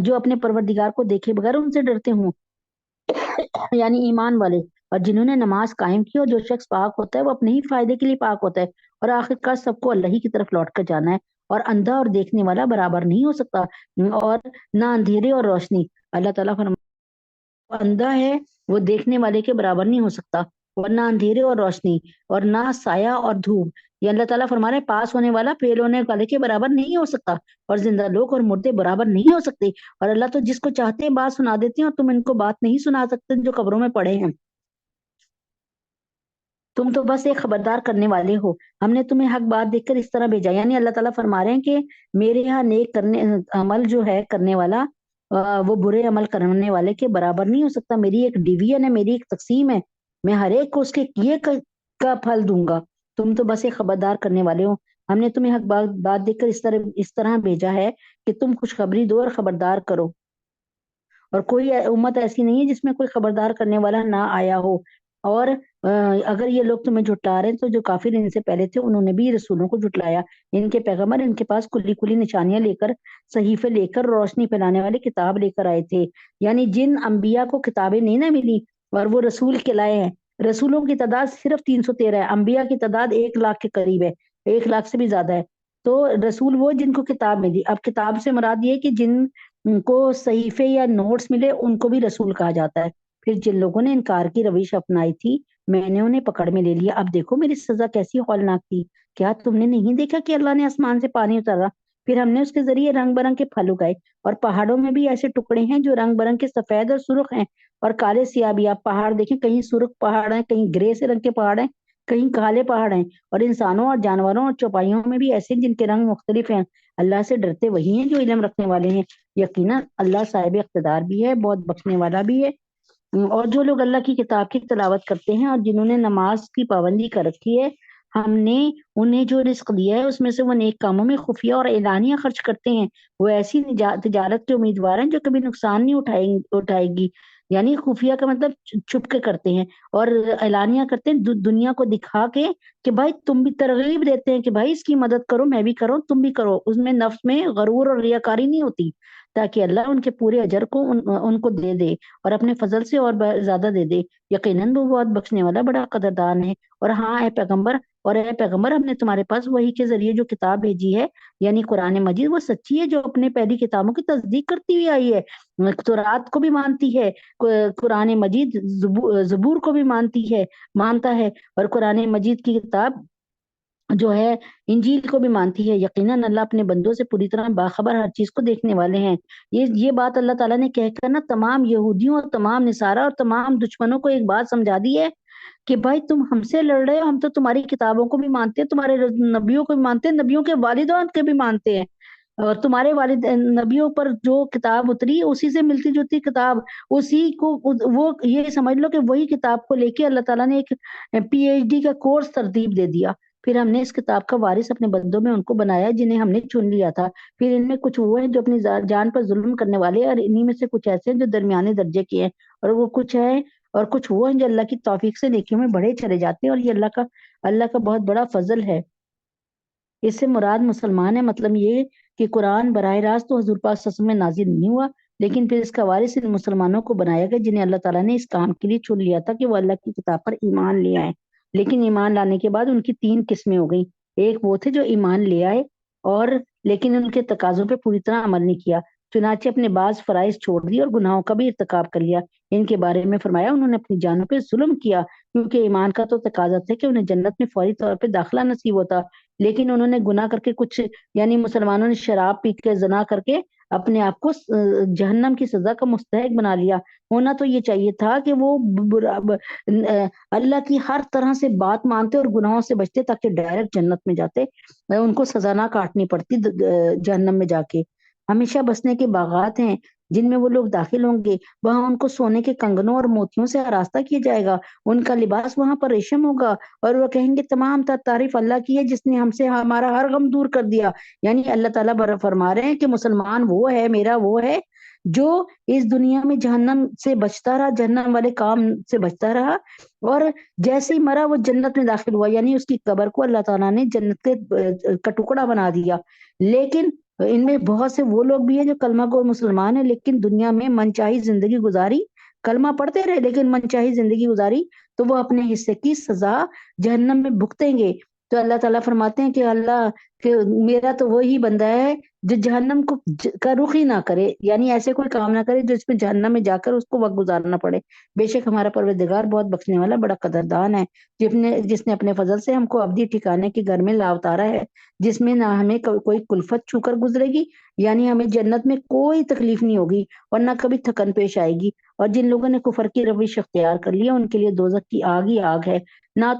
جو اپنے پروردگار کو دیکھے بغیر ان سے ڈرتے ہوں، یعنی ایمان والے، اور جنہوں نے نماز قائم کی، اور جو شخص پاک ہوتا ہے وہ اپنے ہی فائدے کے لیے پاک ہوتا ہے، اور آخر کار سب کو اللہ ہی کی طرف لوٹ کر جانا ہے، اور اندھا اور دیکھنے والا برابر نہیں ہو سکتا، اور نہ اندھیرے اور روشنی۔ اللہ تعالیٰ اندھا ہے وہ دیکھنے والے کے برابر نہیں ہو سکتا، اور نہ اندھیرے اور روشنی، اور نہ سایہ اور دھوپ۔ یہ اللہ تعالیٰ فرما رہے ہیں پاس ہونے والا فیل ہونے والے کے برابر نہیں ہو سکتا، اور زندہ لوگ اور مردے برابر نہیں ہو سکتے، اور اللہ تو جس کو چاہتے ہیں بات سنا دیتے ہیں، اور تم ان کو بات نہیں سنا سکتے جو قبروں میں پڑے ہیں۔ تم تو بس ایک خبردار کرنے والے ہو، ہم نے تمہیں حق بات دیکھ کر اس طرح بھیجا۔ یعنی اللہ تعالیٰ فرما رہے ہیں کہ میرے یہاں نیک کرنے عمل جو ہے کرنے والا وہ برے عمل کرنے والے کے برابر نہیں ہو سکتا۔ میری ایک ڈویژن ہے، میری ایک تقسیم ہے، میں ہر ایک کو اس کے کیے کا پھل دوں گا۔ تم تو بس ایک خبردار کرنے والے ہو، ہم نے تمہیں حق بات دیکھ کر اس طرح بھیجا ہے کہ تم خوشخبری دو اور خبردار کرو، اور کوئی امت ایسی نہیں ہے جس میں کوئی خبردار کرنے والا نہ آیا ہو۔ اور اگر یہ لوگ تمہیں جھٹلا رہے ہیں تو جو کافر ان سے پہلے تھے انہوں نے بھی رسولوں کو جھٹلایا۔ ان کے پیغمبر ان کے پاس کلی کلی نشانیاں لے کر، صحیفے لے کر، روشنی پھیلانے والے کتاب لے کر آئے تھے۔ یعنی جن انبیاء کو کتابیں نہیں نہ ملی اور وہ رسول کہلائے ہیں، رسولوں کی تعداد صرف 313 ہے، انبیاء کی تعداد 1 لاکھ کے قریب ہے، 1 لاکھ سے بھی زیادہ ہے۔ تو رسول وہ جن کو کتاب ملی۔ اب کتاب سے مراد یہ کہ جن کو صحیفے یا نوٹس ملے ان کو بھی رسول کہا جاتا ہے۔ پھر جن لوگوں نے انکار کی روش اپنائی تھی میں نے انہیں پکڑ میں لے لیا، اب دیکھو میری سزا کیسی ہولناک تھی۔ کیا تم نے نہیں دیکھا کہ اللہ نے آسمان سے پانی اتارا، پھر ہم نے اس کے ذریعے رنگ برنگ کے پھل اگائے، اور پہاڑوں میں بھی ایسے ٹکڑے ہیں جو رنگ برنگ کے سفید اور سرخ ہیں اور کالے سیاہ بھی۔ آپ پہاڑ دیکھیں، کہیں سرخ پہاڑ ہیں، کہیں گرے سے رنگ کے پہاڑ ہیں، کہیں کالے پہاڑ ہیں، اور انسانوں اور جانوروں اور چوپائیوں میں بھی ایسے جن کے رنگ مختلف ہیں۔ اللہ سے ڈرتے وہی ہیں جو علم رکھنے والے ہیں، یقینا اللہ صاحب اقتدار بھی ہے، بہت بخشنے والا بھی ہے۔ اور جو لوگ اللہ کی کتاب کی تلاوت کرتے ہیں اور جنہوں نے نماز کی پابندی کر رکھی ہے، ہم نے انہیں جو رزق دیا ہے اس میں سے وہ نیک کاموں میں خفیہ اور اعلانیہ خرچ کرتے ہیں۔ وہ ایسی تجارت کے امیدوار ہیں جو کبھی نقصان نہیں اٹھائے گی۔ یعنی خفیہ کا مطلب چھپ کے کرتے ہیں، اور اعلانیہ کرتے ہیں دنیا کو دکھا کے کہ بھائی تم بھی، ترغیب دیتے ہیں کہ بھائی اس کی مدد کرو، میں بھی کروں، تم بھی کرو۔ اس میں نفس میں غرور اور ریاکاری نہیں ہوتی، تاکہ اللہ ان کے پورے اجر کو ان کو دے دے اور اپنے فضل سے اور زیادہ دے دے۔ یقیناً وہ بہت بخشنے والا بڑا قدردان ہے۔ اور ہاں اے پیغمبر، ہم نے تمہارے پاس وحی کے ذریعے جو کتاب بھیجی ہے، یعنی قرآن مجید، وہ سچی ہے جو اپنے پہلی کتابوں کی تصدیق کرتی ہوئی آئی ہے، تورات کو بھی مانتی ہے، قرآن مجید زبور کو بھی مانتا ہے، اور قرآن مجید کی کتاب جو ہے انجیل کو بھی مانتی ہے۔ یقیناً اللہ اپنے بندوں سے پوری طرح باخبر، ہر چیز کو دیکھنے والے ہیں۔ یہ بات اللہ تعالیٰ نے کہہ کر نا تمام یہودیوں اور تمام نصارہ اور تمام دشمنوں کو ایک بات سمجھا دی ہے کہ بھائی تم ہم سے لڑ رہے ہو، ہم تو تمہاری کتابوں کو بھی مانتے ہیں، تمہارے نبیوں کو بھی مانتے ہیں، نبیوں کے والدین کے بھی مانتے ہیں، اور تمہارے والد نبیوں پر جو کتاب اتری اسی سے ملتی جلتی کتاب، اسی کو وہ یہ سمجھ لو کہ وہی کتاب کو لے کے اللہ تعالیٰ نے ایک PhD کا کورس ترتیب دے دیا۔ پھر ہم نے اس کتاب کا وارث اپنے بندوں میں ان کو بنایا جنہیں ہم نے چن لیا تھا۔ پھر ان میں کچھ وہ ہیں جو اپنی جان پر ظلم کرنے والے ہیں، اور انہی میں سے کچھ ایسے ہیں جو درمیانے درجے کے ہیں، اور وہ کچھ ہیں اور کچھ وہ ہیں جو اللہ کی توفیق سے نیکیوں میں بڑھے چلے جاتے ہیں، اور یہ اللہ کا بہت بڑا فضل ہے۔ اس سے مراد مسلمان ہے، مطلب یہ کہ قرآن براہ راست تو حضور پاک صلی اللہ علیہ وسلم میں نازل نہیں ہوا، لیکن پھر اس کا وارث ان مسلمانوں کو بنایا گیا جنہیں اللہ تعالیٰ نے اس کام کے لیے چن لیا تھا کہ وہ اللہ کی کتاب پر ایمان لے آئے۔ لیکن ایمان لانے کے بعد ان کی 3 قسمیں ہو گئیں۔ ایک وہ تھے جو ایمان لے آئے اور لیکن ان کے تقاضوں پہ پوری طرح عمل نہیں کیا۔ چنانچہ اپنے بعض فرائض چھوڑ دیے اور گناہوں کا بھی ارتکاب کر لیا۔ ان کے بارے میں فرمایا انہوں نے اپنی جانوں پہ ظلم کیا، کیونکہ ایمان کا تو تقاضا تھا کہ انہیں جنت میں فوری طور پہ داخلہ نصیب ہوتا، لیکن انہوں نے گناہ کر کے کچھ یعنی مسلمانوں نے شراب پی کے زنا کر کے اپنے آپ کو جہنم کی سزا کا مستحق بنا لیا۔ ہونا تو یہ چاہیے تھا کہ وہ اللہ کی ہر طرح سے بات مانتے اور گناہوں سے بچتے تاکہ ڈائریکٹ جنت میں جاتے، ان کو سزا نہ کاٹنی پڑتی جہنم میں جا کے۔ ہمیشہ بسنے کے باغات ہیں جن میں وہ لوگ داخل ہوں گے، وہاں ان کو سونے کے کنگنوں اور موتیوں سے آراستہ کیا جائے گا، ان کا لباس وہاں پر ریشم ہوگا، اور وہ کہیں گے تمام تعریف اللہ کی ہے جس نے ہم سے ہمارا ہر غم دور کر دیا۔ یعنی اللہ تعالیٰ فرما رہے ہیں کہ مسلمان وہ ہے، میرا وہ ہے جو اس دنیا میں جہنم سے بچتا رہا، جہنم والے کام سے بچتا رہا، اور جیسے ہی مرا وہ جنت میں داخل ہوا، یعنی اس کی قبر کو اللہ تعالیٰ نے جنت کا ٹکڑا بنا دیا۔ لیکن ان میں بہت سے وہ لوگ بھی ہیں جو کلمہ گو مسلمان ہیں لیکن دنیا میں منچاہی زندگی گزاری، کلمہ پڑھتے رہے لیکن منچاہی زندگی گزاری، تو وہ اپنے حصے کی سزا جہنم میں بھگتیں گے۔ تو اللہ تعالیٰ فرماتے ہیں کہ کہ میرا تو وہی بندہ ہے جو جہنم کا رخ ہی نہ کرے، یعنی ایسے کوئی کام نہ کرے جو اس میں جہنم میں جا کر اس کو وقت گزارنا پڑے۔ بے شک ہمارا پروردگار بہت بخشنے والا بڑا قدردان ہے، جس نے اپنے فضل سے ہم کو ابدی ٹھکانے کے گھر میں لا اتارا ہے، جس میں نہ ہمیں کوئی کلفت چھو کر گزرے گی، یعنی ہمیں جنت میں کوئی تکلیف نہیں ہوگی اور نہ کبھی تھکن پیش آئے گی۔ اور جن لوگوں نے کفر کی روش اختیار کر لیا ان کے لیے دوزخ کی آگ ہی آگ ہے، نہ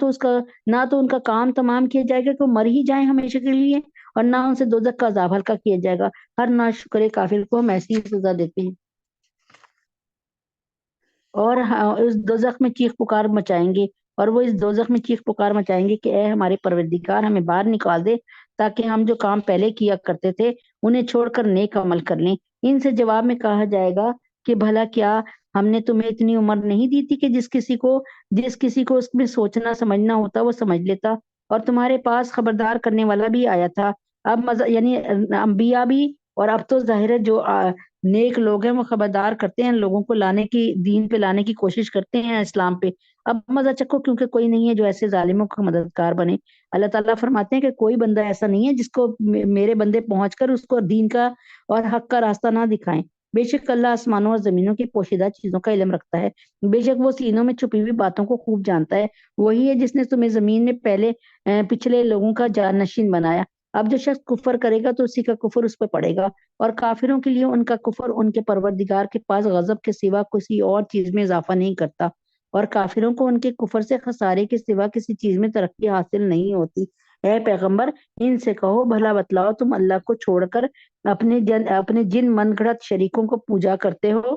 تو ان کا کام تمام کیا جائے گا کہ وہ مر ہی جائیں ہمیشہ کے لیے، اور نہ ان سے دوزخ کا عذاب ہلکا کیا جائے گا۔ ہر ناشکر کافر کو ہم ایسی سزا دیتے ہیں، اور اس دوزخ میں چیخ پکار مچائیں گے، اور وہ اس دوزخ میں چیخ پکار مچائیں گے کہ اے ہمارے پروردگار ہمیں باہر نکال دے تاکہ ہم جو کام پہلے کیا کرتے تھے انہیں چھوڑ کر نیک عمل کر لیں۔ ان سے جواب میں کہا جائے گا کہ بھلا کیا ہم نے تمہیں اتنی عمر نہیں دی تھی کہ جس کسی کو اس میں سوچنا سمجھنا ہوتا وہ سمجھ لیتا، اور تمہارے پاس خبردار کرنے والا بھی آیا تھا۔ اب یعنی انبیاء بھی، اور اب تو ظاہر ہے جو نیک لوگ ہیں وہ خبردار کرتے ہیں لوگوں کو دین پہ لانے کی کوشش کرتے ہیں، اسلام پہ۔ اب مزہ چکھو کیونکہ کوئی نہیں ہے جو ایسے ظالموں کا مددگار بنے۔ اللہ تعالیٰ فرماتے ہیں کہ کوئی بندہ ایسا نہیں ہے جس کو میرے بندے پہنچ کر اس کو دین کا اور حق کا راستہ نہ دکھائیں۔ بے شک اللہ آسمانوں اور زمینوں کی پوشیدہ چیزوں کا علم رکھتا ہے، بے شک وہ سینوں میں چھپی ہوئی باتوں کو خوب جانتا ہے۔ وہی ہے جس نے تمہیں زمین میں پچھلے لوگوں کا جانشین بنایا۔ اب جو شخص کفر کرے گا تو اسی کا کفر اس پہ پڑے گا، اور کافروں کے لیے ان کا کفر ان کے پروردگار کے پاس غضب کے سوا کسی اور چیز میں اضافہ نہیں کرتا، اور کافروں کو ان کے کفر سے خسارے کے سوا کسی چیز میں ترقی حاصل نہیں ہوتی۔ اے پیغمبر ان سے کہو بھلا بتلاؤ تم اللہ کو چھوڑ کر اپنے جن من گھڑت شریکوں کو پوجا کرتے ہو،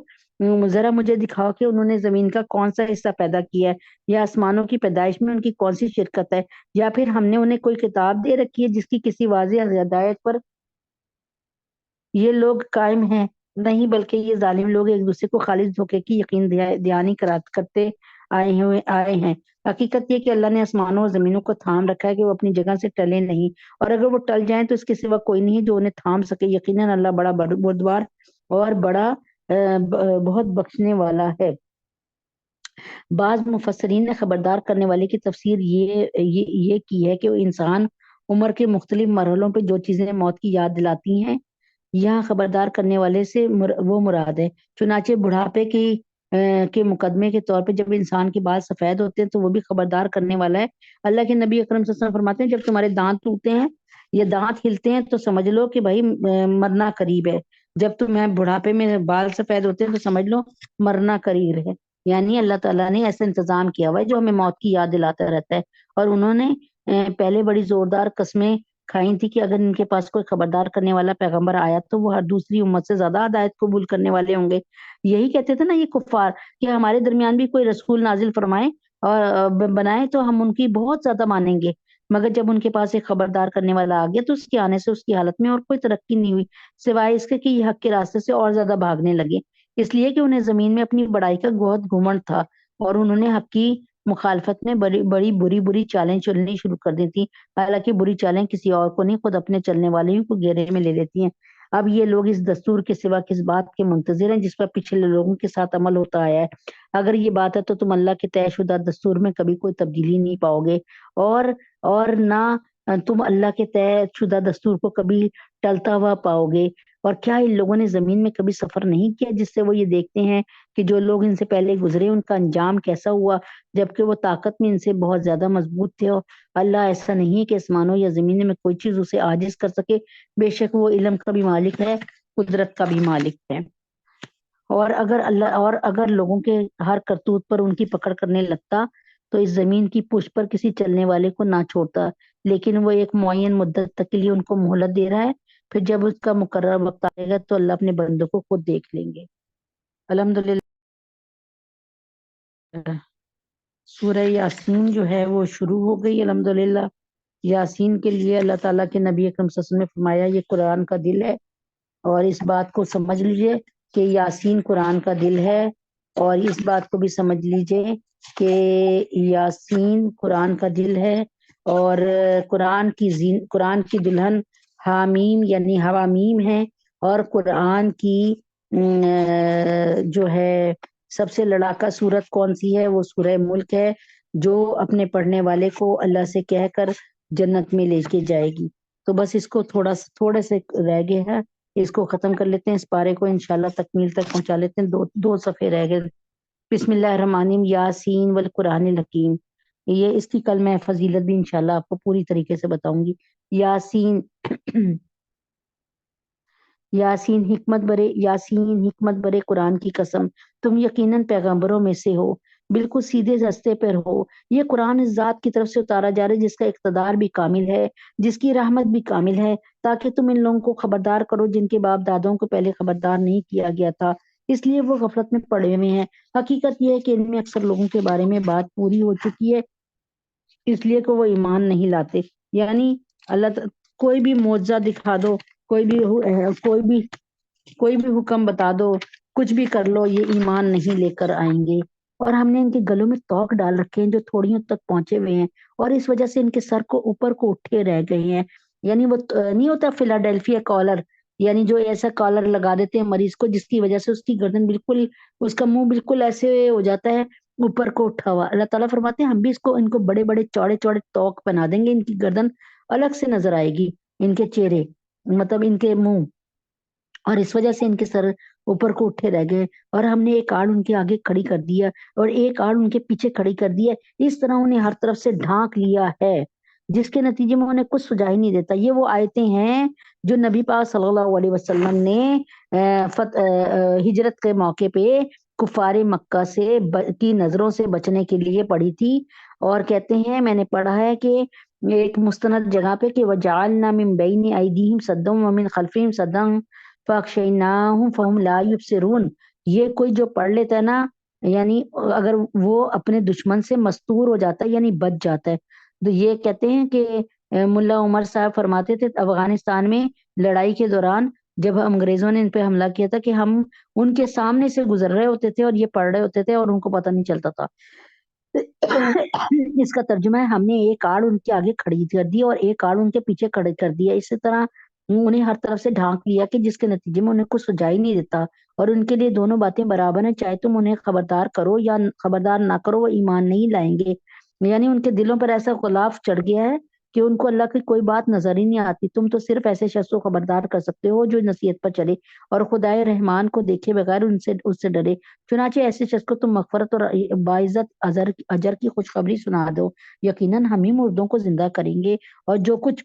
ذرا مجھے دکھاؤ کہ انہوں نے زمین کا کون سا حصہ پیدا کیا ہے، یا آسمانوں کی پیدائش میں ان کی کون سی شرکت ہے، یا پھر ہم نے انہیں کوئی کتاب دے رکھی ہے جس کی کسی واضح ہدایت پر یہ لوگ قائم ہیں؟ نہیں، بلکہ یہ ظالم لوگ ایک دوسرے کو خالص دھوکے کی یقین دہانی کرتے آئے ہیں۔ حقیقت یہ کہ اللہ نے آسمانوں اور زمینوں کو تھام رکھا ہے کہ وہ اپنی جگہ سے ٹلے نہیں، اور اگر وہ ٹل جائیں تو اس کے سوا کوئی نہیں جو انہیں تھام سکے۔ یقیناً اللہ بڑا بردبار اور بہت بخشنے والا ہے۔ بعض مفسرین نے خبردار کرنے والے کی تفسیر یہ کی ہے کہ وہ انسان عمر کے مختلف مرحلوں پہ جو چیزیں موت کی یاد دلاتی ہیں، یہاں خبردار کرنے والے سے وہ مراد ہے۔ چنانچہ بڑھاپے کے مقدمے کے طور پہ جب انسان کے بال سفید ہوتے ہیں تو وہ بھی خبردار کرنے والا ہے۔ اللہ کے نبی اکرم صلی اللہ علیہ وسلم فرماتے ہیں جب تمہارے دانت ٹوٹتے ہیں یا دانت ہلتے ہیں تو سمجھ لو کہ بھائی مرنا قریب ہے، جب تمہیں بڑھاپے میں بال سفید ہوتے ہیں تو سمجھ لو مرنا قریب ہے۔ یعنی اللہ تعالیٰ نے ایسا انتظام کیا ہوا ہے جو ہمیں موت کی یاد دلاتا رہتا ہے، اور انہوں نے پہلے بڑی زوردار قسمیں کھائی تھی کہ اگر ان کے پاس کوئی خبردار کرنے والا پیغمبر آیا تو وہ ہر دوسری امت سے زیادہ ہدایت قبول کرنے والے ہوں گے۔ یہی کہتے تھے نا یہ کفار کہ ہمارے درمیان بھی کوئی رسول نازل فرمائے اور بنائے تو ہم ان کی بہت زیادہ مانیں گے، مگر جب ان کے پاس ایک خبردار کرنے والا آ گیا تو اس کے آنے سے اس کی حالت میں اور کوئی ترقی نہیں ہوئی سوائے اس کے کہ یہ حق کے راستے سے اور زیادہ بھاگنے لگے، اس لیے کہ انہیں زمین میں اپنی بڑائی کا بہت گھمنڈ تھا، اور انہوں نے حق کی مخالفت میں بڑی بری چالیں چلنی شروع کر دی تھی، حالانکہ بری چالیں کسی اور کو نہیں خود اپنے چلنے والے ہی کو گھیرے میں لے لیتی ہیں۔ اب یہ لوگ اس دستور کے سوا کس بات کے منتظر ہیں جس پر پچھلے لوگوں کے ساتھ عمل ہوتا آیا ہے؟ اگر یہ بات ہے تو تم اللہ کے طے شدہ دستور میں کبھی کوئی تبدیلی نہیں پاؤ گے، اور نہ تم اللہ کے طے شدہ دستور کو کبھی ٹلتا ہوا پاؤ گے۔ اور کیا ان لوگوں نے زمین میں کبھی سفر نہیں کیا جس سے وہ یہ دیکھتے ہیں کہ جو لوگ ان سے پہلے گزرے ان کا انجام کیسا ہوا، جبکہ وہ طاقت میں ان سے بہت زیادہ مضبوط تھے؟ اور اللہ ایسا نہیں ہے کہ آسمانوں یا زمین میں کوئی چیز اسے عاجز کر سکے، بے شک وہ علم کا بھی مالک ہے، قدرت کا بھی مالک ہے۔ اور اگر لوگوں کے ہر کرتوت پر ان کی پکڑ کرنے لگتا تو اس زمین کی پشت پر کسی چلنے والے کو نہ چھوڑتا، لیکن وہ ایک معین مدت تک کے لیے ان کو مہلت دے رہا ہے، پھر جب اس کا مقرر وقت آئے گا تو اللہ اپنے بندوں کو خود دیکھ لیں گے۔ الحمدللہ۔ سورہ یاسین جو ہے وہ شروع ہو گئی الحمدللہ۔ یاسین کے لیے اللہ تعالیٰ کے نبی اکرم صلی اللہ علیہ وسلم نے فرمایا یہ قرآن کا دل ہے، اور اس بات کو سمجھ لیجئے کہ یاسین قرآن کا دل ہے، اور اس بات کو بھی سمجھ لیجئے کہ یاسین قرآن کا دل ہے، اور قرآن کی دلہن حامیم یعنی حوامیم ہے، اور قرآن کی جو ہے سب سے لڑاکا سورت کون سی ہے؟ وہ سورہ ملک ہے، جو اپنے پڑھنے والے کو اللہ سے کہہ کر جنت میں لے کے جائے گی۔ تو بس اس کو تھوڑے سے رہ گئے ہیں، اس کو ختم کر لیتے ہیں، اس پارے کو انشاءاللہ تکمیل تک پہنچا لیتے ہیں، دو صفحے رہ گئے۔ بسم اللہ الرحمن الرحیم، یاسین والقرآن الحکیم۔ یہ اس کی کل میں فضیلت بھی انشاءاللہ آپ کو پوری طریقے سے بتاؤں گی۔ یاسین یاسین حکمت برے قرآن کی قسم، تم یقیناً پیغمبروں میں سے ہو، بالکل سیدھے راستے پر ہو۔ یہ قرآن اس ذات کی طرف سے اتارا جا رہا ہے جس کا اقتدار بھی کامل ہے، جس کی رحمت بھی کامل ہے، تاکہ تم ان لوگوں کو خبردار کرو جن کے باپ دادوں کو پہلے خبردار نہیں کیا گیا تھا، اس لیے وہ غفلت میں پڑے ہوئے ہیں۔ حقیقت یہ ہے کہ ان میں اکثر لوگوں کے بارے میں بات پوری ہو چکی ہے، اس لیے کہ وہ ایمان نہیں لاتے۔ یعنی کوئی بھی معجزہ دکھا دو، کوئی بھی حکم بتا دو، کچھ بھی کر لو، یہ ایمان نہیں لے کر آئیں گے۔ اور ہم نے ان کے گلوں میں توق ڈال رکھے ہیں جو تھوڑیوں تک پہنچے ہوئے ہیں، اور اس وجہ سے ان کے سر کو اوپر کو اٹھے رہ گئے ہیں۔ یعنی وہ نہیں ہوتا فلاڈیلفیا کالر، یعنی جو ایسا کالر لگا دیتے ہیں مریض کو جس کی وجہ سے اس کی گردن بالکل، اس کا منہ بالکل ایسے ہو جاتا ہے اوپر کو اٹھا ہوا۔ اللہ تعالیٰ فرماتے ہیں ہم بھی ان کو بڑے بڑے چوڑے چوڑے توق بنا دیں گے، ان کی گردن الگ سے نظر آئے گی، ان کے چہرے مطلب ان کے منہ، اور اس وجہ سے ان کے سر اوپر کو اٹھے رہ گئے۔ اور ہم نے ایک آڑ ان کے آگے کھڑی کر دیا اور ایک آڑ ان کے پیچھے کھڑی کر دی ہے، اس طرح انہیں ہر طرف سے ڈھانک لیا ہے جس کے نتیجے میں انہیں کچھ سجائی نہیں دیتا۔ یہ وہ آیتیں ہیں جو نبی پاک صلی اللہ علیہ وسلم نے ہجرت کے موقع پہ کفار مکہ کی نظروں سے بچنے کے لیے پڑھی تھی، اور کہتے ہیں میں نے پڑھا ہے کہ ایک مستند جگہ پہ کہ وَجَعَلْنَا مِن بَيْنِ أَيْدِيهِمْ سَدًّا وَمِن خَلْفِهِمْ سَدًّا فَأَغْشَيْنَاهُمْ فَهُمْ لَا يُبْصِرُونَ۔ یہ کوئی جو پڑھ لیتا ہے نا، یعنی اگر وہ اپنے دشمن سے مستور ہو جاتا ہے یعنی بچ جاتا ہے، تو یہ کہتے ہیں کہ ملا عمر صاحب فرماتے تھے افغانستان میں لڑائی کے دوران جب انگریزوں نے ان پہ حملہ کیا تھا کہ ہم ان کے سامنے سے گزر رہے ہوتے تھے اور یہ پڑھ رہے ہوتے تھے اور ان کو پتہ نہیں چلتا تھا۔ اس کا ترجمہ ہے ہم نے ایک آڑ ان کے آگے کھڑی کر دی اور ایک آڑ ان کے پیچھے کھڑے کر دیا، اسی طرح انہیں ہر طرف سے ڈھانک لیا کہ جس کے نتیجے میں انہیں کچھ سجائی نہیں دیتا، اور ان کے لیے دونوں باتیں برابر ہیں، چاہے تم انہیں خبردار کرو یا خبردار نہ کرو وہ ایمان نہیں لائیں گے۔ یعنی ان کے دلوں پر ایسا غلاف چڑھ گیا ہے کہ ان کو اللہ کی کوئی بات نظر ہی نہیں آتی۔ تم تو صرف ایسے شخص کو خبردار کر سکتے ہو جو نصیحت پر چلے اور خدائے رحمان کو دیکھے بغیر اس سے ڈرے، چنانچہ ایسے شخص کو تم مغفرت اور باعزت اجر کی خوشخبری سنا دو، یقیناً ہم ہی مردوں کو زندہ کریں گے، اور جو کچھ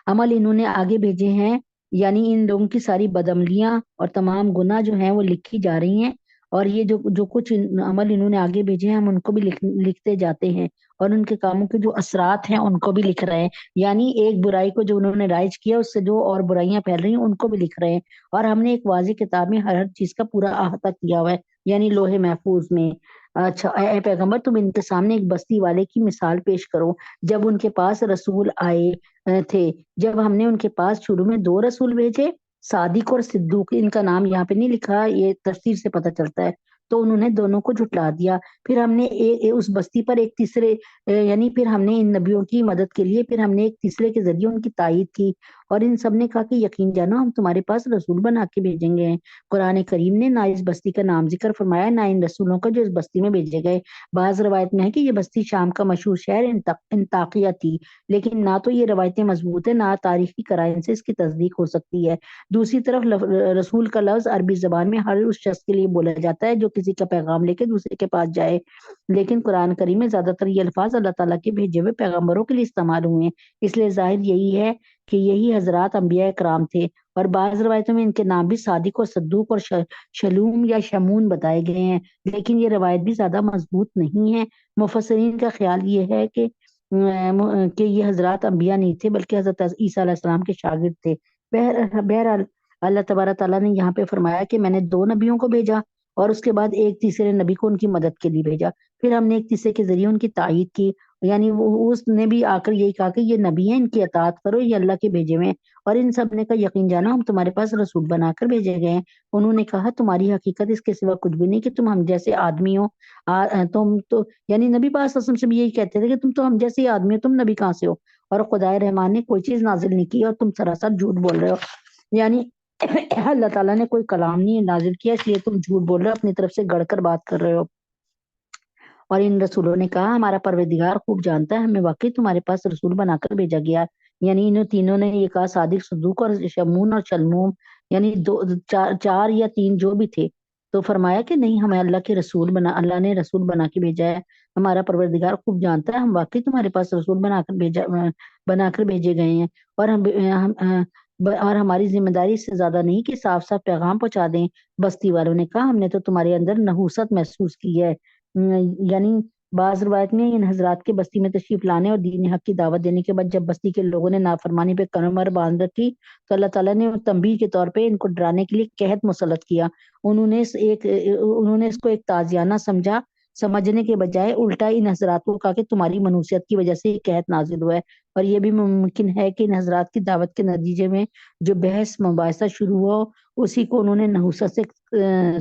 عمل انہوں نے آگے بھیجے ہیں یعنی ان لوگوں کی ساری بدعملیاں اور تمام گناہ جو ہیں وہ لکھی جا رہی ہیں، اور یہ جو کچھ عمل انہوں نے آگے بھیجے ہیں ہم ان کو بھی لکھتے جاتے ہیں، اور ان کے کاموں کے جو اثرات ہیں ان کو بھی لکھ رہے ہیں، یعنی ایک برائی کو جو انہوں نے رائج کیا اس سے جو اور برائیاں پھیل رہی ہیں ان کو بھی لکھ رہے ہیں، اور ہم نے ایک واضح کتاب میں ہر چیز کا پورا احاطہ کیا ہوا ہے یعنی لوح محفوظ میں۔ اچھا اے پیغمبر تم ان کے سامنے ایک بستی والے کی مثال پیش کرو جب ان کے پاس رسول آئے تھے، جب ہم نے ان کے پاس شروع میں 2 رسول بھیجے، صادق اور صدوق، ان کا نام یہاں پہ نہیں لکھا، یہ تفسیر سے پتہ چلتا ہے، تو انہوں نے دونوں کو جھٹلا دیا۔ پھر ہم نے اس بستی پر ایک تیسرے یعنی پھر ہم نے ان نبیوں کی مدد کے لیے پھر ہم نے ایک تیسرے کے ذریعے ان کی تائید کی، اور ان سب نے کہا کہ یقین جانو ہم تمہارے پاس رسول بنا کے بھیجیں گے۔ قرآن کریم نے نہ اس بستی کا نام ذکر فرمایا نہ ان رسولوں کا جو اس بستی میں بھیجے گئے۔ بعض روایت میں ہے کہ یہ بستی شام کا مشہور شہر انطاکیہ تھی، لیکن نہ تو یہ روایتیں مضبوط ہیں نہ تاریخی قرائن سے اس کی تصدیق ہو سکتی ہے۔ دوسری طرف رسول کا لفظ عربی زبان میں ہر اس شخص کے لیے بولا جاتا ہے جو کسی کا پیغام لے کے دوسرے کے پاس جائے، لیکن قرآن کریم میں زیادہ تر یہ الفاظ اللہ تعالیٰ کے بھیجے ہوئے پیغمبروں کے لیے استعمال ہوئے ہیں، اس لیے ظاہر یہی ہے کہ یہی حضرات انبیاء اکرام تھے۔ اور بعض روایتوں میں ان کے نام بھی صادق اور صدوق اور شلوم یا شمون بتائے گئے ہیں، لیکن یہ روایت بھی زیادہ مضبوط نہیں ہے۔ مفسرین کا خیال یہ ہے کہ یہ حضرات انبیاء نہیں تھے بلکہ حضرت عیسیٰ علیہ السلام کے شاگرد تھے۔ بہرحال اللہ تبارک تعالیٰ نے یہاں پہ فرمایا کہ میں نے 2 نبیوں کو بھیجا اور اس کے بعد ایک تیسرے نبی کو ان کی مدد کے لیے بھیجا، پھر ہم نے ایک تیسرے کے ذریعے ان کی تائید کی، یعنی اس نے بھی آ کر یہی کہا کہ یہ نبی ہیں، ان کی اطاعت کرو، یہ اللہ کے بھیجے ہوئے ہیں۔ اور ان سب نے کہا یقین جانا ہم تمہارے پاس رسول بنا کر بھیجے گئے ہیں۔ انہوں نے کہا تمہاری حقیقت اس کے سوا کچھ بھی نہیں کہ تم ہم جیسے آدمی ہو، تم تو یعنی نبی پاک صلی اللہ علیہ وسلم سے بھی یہی کہتے تھے کہ تم تو ہم جیسے آدمی ہو، تم نبی کہاں سے ہو؟ اور خدائے رحمان نے کوئی چیز نازل نہیں کی اور تم سراسر جھوٹ بول رہے ہو، یعنی اللہ تعالیٰ نے کوئی کلام نہیں نازل کیا، اس لیے تم جھوٹ بول رہے ہو، اپنی طرف سے گڑھ کر بات کر رہے ہو۔ اور ان رسولوں نے کہا ہمارا پروردگار خوب جانتا ہے ہمیں واقعی تمہارے پاس رسول بنا کر بھیجا گیا، یعنی انہوں تینوں نے یہ کہا صادق صدوق اور شمون اور شلموم، یعنی چار یا 3 جو بھی تھے، تو فرمایا کہ نہیں ہمیں اللہ نے رسول بنا کے بھیجا ہے، ہمارا پروردگار خوب جانتا ہے ہم واقعی تمہارے پاس رسول بنا کر بھیجے گئے ہیں، اور ہماری ذمہ داری اس سے زیادہ نہیں کہ صاف صاف پیغام پہنچا دیں۔ بستی والوں نے کہا ہم نے تو تمہارے اندر نحوست محسوس کی ہے، یعنی بعض روایت میں ان حضرات کے بستی میں تشریف لانے اور دین حق کی دعوت دینے کے بعد جب بستی کے لوگوں نے نافرمانی پہ کمر باندھ رکھی تو اللہ تعالیٰ نے تنبیہ کے طور پہ ان کو ڈرانے کے لیے قحط مسلط کیا۔ انہوں نے اس کو ایک تازیانہ سمجھنے کے بجائے الٹا ان حضرات کو کہا کہ تمہاری منوسیت کی وجہ سے یہ قحط نازل ہوا ہے، اور یہ بھی ممکن ہے کہ ان حضرات کی دعوت کے نتیجے میں جو بحث مباحثہ شروع ہو اسی کو انہوں نے نحوست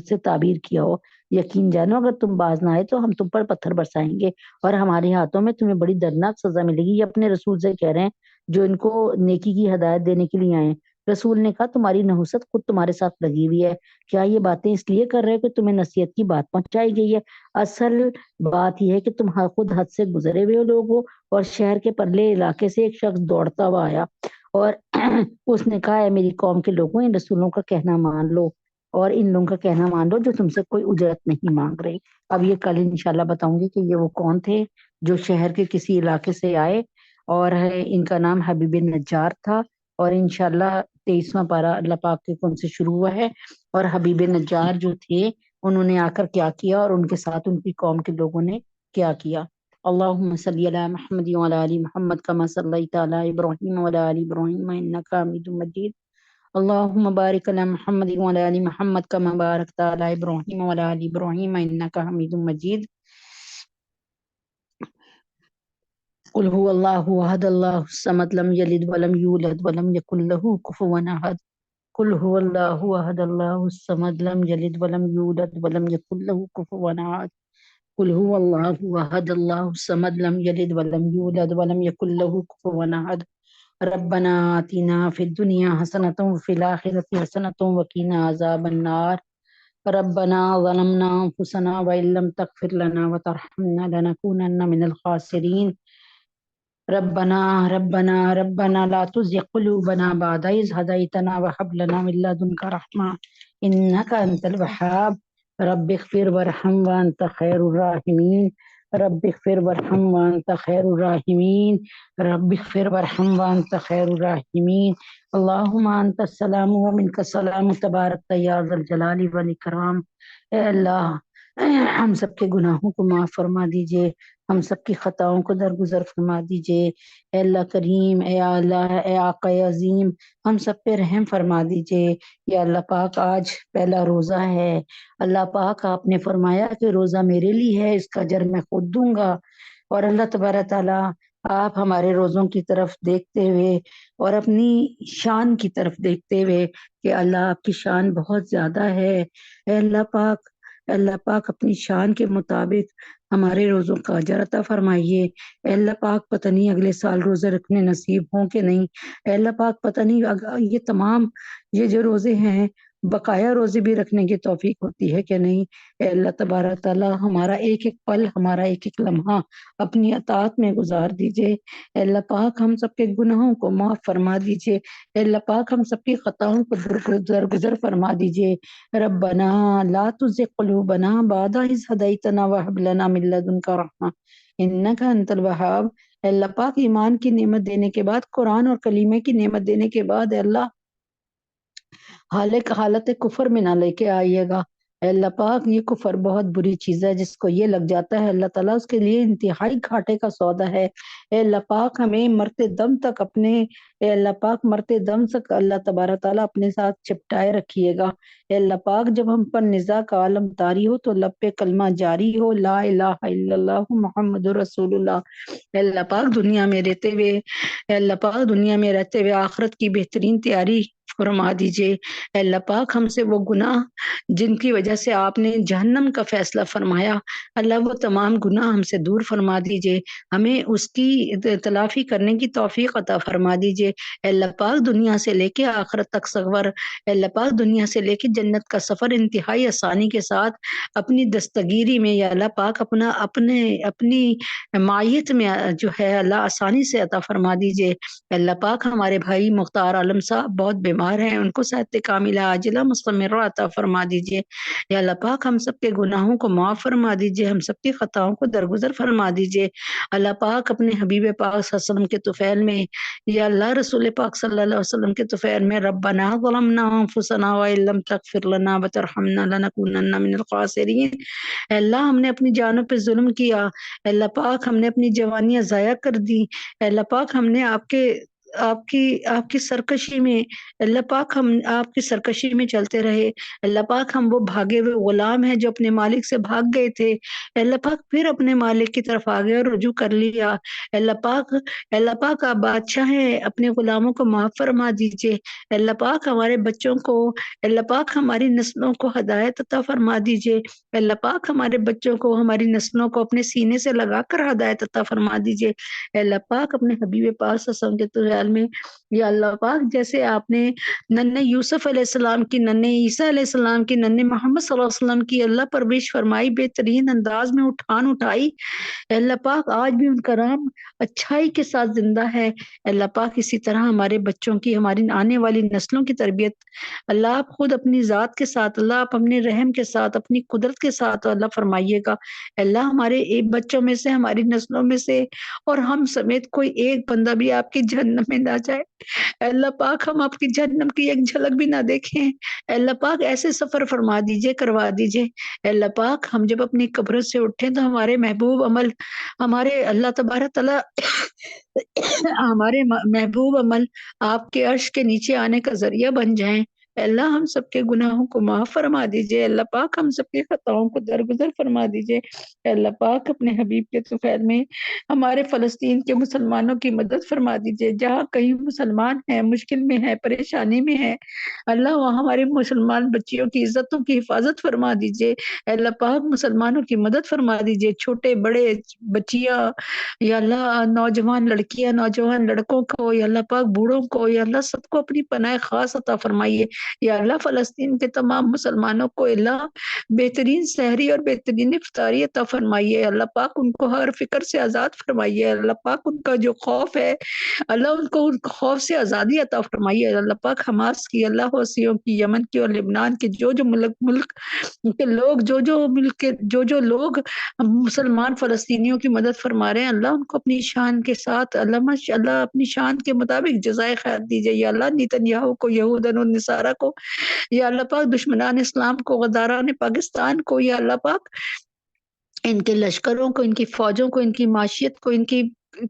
سے تعبیر کیا ہو۔ یقین جانو اگر تم باز نہ آئے تو ہم تم پر پتھر برسائیں گے اور ہمارے ہاتھوں میں تمہیں بڑی دردناک سزا ملے گی۔ یہ اپنے رسول سے کہہ رہے ہیں جو ان کو نیکی کی ہدایت دینے کے لیے آئے ہیں۔ رسول نے کہا تمہاری نحوست خود تمہارے ساتھ لگی ہوئی ہے، کیا یہ باتیں اس لیے کر رہے ہو کہ تمہیں نصیحت کی بات پہنچائی گئی ہے؟ اصل بات یہ ہے کہ تم خود حد سے گزرے ہوئے لوگ ہو، اور شہر کے پرلے علاقے سے ایک شخص دوڑتا ہوا آیا اور اس نے کہا اے میری قوم کے لوگوں ان رسولوں کا کہنا مان لو، اور ان لوگوں کا کہنا مان لو جو تم سے کوئی اجرت نہیں مانگ رہے۔ اب یہ کل انشاءاللہ بتاؤں گی کہ یہ وہ کون تھے جو شہر کے کسی علاقے سے آئے، اور ان کا نام حبیب نجار تھا، اور انشاءاللہ 23واں پارہ اللہ پاک کے کون سے شروع ہوا ہے، اور حبیب نجار جو تھے انہوں نے آ کر کیا کیا اور ان کے ساتھ ان کی قوم کے لوگوں نے کیا کیا۔ اللہم صلی علی محمد وعلی آل محمد کما صلیت علی ابراہیم وعلی آل ابراہیم انک حمید مجید۔ اللهم بارك على محمد وعلى آل محمد كما باركت على إبراهيم وعلى آل إبراهيم إنك حميد مجيد۔ قل هو الله أحد الله الصمد لم يلد ولم يولد ولم يكن له كفوا أحد۔ قل هو الله أحد الله الصمد لم يلد ولم يولد ولم يكن له كفوا أحد۔ قل هو الله أحد الله الصمد لم يلد ولم يولد ولم يكن له كفوا أحد۔ ربنا آتنا في الدنيا حسنة وفي الآخرة حسنة وقنا عذاب النار۔ ربنا ظلمنا أنفسنا وإن لم تغفر لنا وترحمنا لنكونن من الخاسرين۔ ربنا لا تزغ قلوبنا بعد إذ هديتنا وهب لنا من لدنك رحمة إنك أنت الوهاب۔ رب اغفر وارحم وأنت خير الراحمين۔ رب اغفر وارحم وأنت خير الراحمين۔ رب اغفر وارحم وأنت خير الراحمين۔ اللهم أنت السلام ومنك السلام تبارك يا ذا الجلال والإكرام۔ اے اللہ ہم سب کے گناہوں کو معاف فرما دیجئے، ہم سب کی خطاؤں کو درگزر فرما دیجئے۔ اے اللہ کریم، اے اللہ، اے آقا عظیم، ہم سب پہ رحم فرما دیجئے۔ یا اللہ پاک آج پہلا روزہ ہے، اللہ پاک آپ نے فرمایا کہ روزہ میرے لیے ہے، اس کا اجر میں خود دوں گا، اور اللہ تبارک تعالیٰ آپ ہمارے روزوں کی طرف دیکھتے ہوئے اور اپنی شان کی طرف دیکھتے ہوئے کہ اللہ آپ کی شان بہت زیادہ ہے، اے اللہ پاک اللہ پاک اپنی شان کے مطابق ہمارے روزوں کا اجر عطا فرمائیے۔ اے اللہ پاک پتہ نہیں اگلے سال روزے رکھنے نصیب ہوں کہ نہیں۔ اے اللہ پاک پتہ نہیں یہ تمام یہ جو روزے ہیں بقایا روزے بھی رکھنے کی توفیق ہوتی ہے کہ نہیں۔ اے اللہ تبارک تعالیٰ ہمارا ایک ایک پل، ہمارا ایک ایک لمحہ اپنی اطاعت میں گزار دیجئے۔ اے اللہ پاک ہم سب کے گناہوں کو معاف فرما دیجئے۔ اے اللہ پاک ہم سب کی خطاؤں کو درگزر فرما دیجئے۔ ربنا لا تزغ قلوبنا بعد إذ هديتنا وهب لنا من لدنك رحمة إنك أنت الوهاب۔ اے اللہ پاک ایمان کی نعمت دینے کے بعد، قرآن اور کلیمے کی نعمت دینے کے بعد اے اللہ حالت کفر میں نہ لے کے آئیے گا۔ اے اللہ پاک یہ کفر بہت بری چیز ہے، جس کو یہ لگ جاتا ہے اللہ تعالیٰ اس کے لیے انتہائی گھاٹے کا سودا ہے۔ اے اللہ پاک ہمیں مرتے دم تک اے اللہ پاک مرتے دم تک اللہ تبارک تعالیٰ اپنے ساتھ چپٹائے رکھیے گا۔ اے اللہ پاک جب ہم پر نزاع کا عالم طاری ہو تو لب پہ کلمہ جاری ہو، لا الہ الا اللہ محمد رسول اللہ۔ اے اللہ پاک دنیا میں رہتے ہوئے آخرت کی بہترین تیاری فرما دیجئے۔ اے اللہ پاک ہم سے وہ گناہ جن کی وجہ سے آپ نے جہنم کا فیصلہ فرمایا، اللہ وہ تمام گناہ ہم سے دور فرما دیجئے، ہمیں اس کی تلافی کرنے کی توفیق عطا فرما دیجئے۔ اے اللہ پاک دنیا سے لے کے آخرت تک سفر، اے اللہ پاک دنیا سے لے کے جنت کا سفر انتہائی آسانی کے ساتھ اپنی دستگیری میں یا اللہ پاک اپنی معیت میں جو ہے اللہ آسانی سے عطا فرما دیجئے۔ اے اللہ پاک ہمارے بھائی مختار عالم صاحب بہت بیمار ہیں، ان کو صحت کاملہ عاجلہ مستمرہ عطا فرما دیجئے۔ یا اللہ پاک ہم سب کے گناہوں کو معاف فرما دیجئے، ہم سب کی خطاؤں کو درگزر فرما دیجئے۔ اللہ پاک اپنے حبیب پاک صلی اللہ علیہ وسلم کے طفیل میں، یا اللہ رسول پاک صلی اللہ علیہ وسلم کے طفیل میں، ربنا ظلمنا انفسنا وان لم تغفر لنا وترحمنا لنکونن من الخاسرین۔ اے اللہ ہم نے اپنی جانوں پہ ظلم کیا، اے اللہ پاک ہم نے اپنی جوانیاں ضائع کر دی، اے اللہ پاک ہم نے آپ کی سرکشی میں، اللہ پاک ہم آپ کی سرکشی میں چلتے رہے۔ اللہ پاک ہم وہ بھاگے ہوئے غلام ہیں جو اپنے مالک سے بھاگ گئے تھے، اللہ پاک پھر اپنے مالک کی طرف آ گئے اور رجوع کر لیا۔ اللہ پاک آپ بادشاہ ہیں، اپنے غلاموں کو معاف فرما دیجئے۔ اللہ پاک ہمارے بچوں کو، اللہ پاک ہماری نسلوں کو ہدایت عطا فرما دیجئے۔ اللہ پاک ہمارے بچوں کو، ہماری نسلوں کو اپنے سینے سے لگا کر ہدایت عطا فرما دیجئے۔ اللہ پاک اپنے حبیب پاک صلی اللہ علیہ وسلم کے طفیل میں، یا اللہ پاک جیسے آپ نے ننھے یوسف علیہ السلام کی، ننھے عیسیٰ علیہ السلام کی، ننھے محمد صلی اللہ علیہ وسلم کی اللہ پرورش فرمائی، بہترین انداز میں اٹھائی، اے اللہ پاک آج بھی ان کا نام اچھائی کے ساتھ زندہ ہے۔ اے اللہ پاک اسی طرح ہمارے بچوں کی، ہماری آنے والی نسلوں کی تربیت اللہ آپ خود اپنی ذات کے ساتھ، اللہ آپ اپنے رحم کے ساتھ، اپنی قدرت کے ساتھ اللہ فرمائیے گا۔ اے اللہ ہمارے ایک بچوں میں سے، ہماری نسلوں میں سے اور ہم سمیت کوئی ایک بندہ بھی آپ کی جہنم میں نہ جائے۔ اے اللہ پاک ہم آپ کی جہنم کی ایک جھلک بھی نہ دیکھیں۔ اے اللہ پاک ایسے سفر فرما دیجئے، کروا دیجئے۔ اے اللہ پاک ہم جب اپنی قبروں سے اٹھیں تو ہمارے محبوب عمل، ہمارے اللہ تبارک تعالیٰ ہمارے محبوب عمل آپ کے عرش کے نیچے آنے کا ذریعہ بن جائیں۔ اے اللہ ہم سب کے گناہوں کو معاف فرما دیجئے۔ اللہ پاک ہم سب کے خطاؤں کو درگزر فرما دیجئے۔ اے اللہ پاک اپنے حبیب کے طفیل میں ہمارے فلسطین کے مسلمانوں کی مدد فرما دیجئے، جہاں کہیں مسلمان ہیں، مشکل میں ہے، پریشانی میں ہے، اللہ وہاں ہمارے مسلمان بچیوں کی عزتوں کی حفاظت فرما دیجئے۔ اے اللہ پاک مسلمانوں کی مدد فرما دیجئے، چھوٹے بڑے بچیاں، یا اللہ نوجوان لڑکیاں، نوجوان لڑکوں کو، یا اللہ پاک بوڑھوں کو، یا اللہ سب کو اپنی پناہ خاص عطا فرمائیے۔ یا اللہ فلسطین کے تمام مسلمانوں کو اللہ بہترین سحری اور بہترین افطاری عطا فرمائیے۔ اللہ پاک ان کو ہر فکر سے آزاد فرمائیے۔ اللہ پاک ان کا جو خوف ہے، اللہ ان کو ان خوف سے آزادی عطا فرمائیے۔ اللہ پاک حماس کی، اللہ حوثیوں کی، یمن کی اور لبنان کے جو ملک کے لوگ، جو لوگ مسلمان فلسطینیوں کی مدد فرما رہے ہیں، اللہ ان کو اپنی شان کے ساتھ، اللہ اپنی شان کے مطابق جزائے خیر دیجئے۔ یا اللہ نیتنیاہو کو، یہودن اور نصارہ کو، یا اللہ پاک دشمنان اسلام کو، غداران پاکستان کو، یا اللہ پاک ان کے لشکروں کو، ان کی فوجوں کو، ان کی معیشت کو، ان کی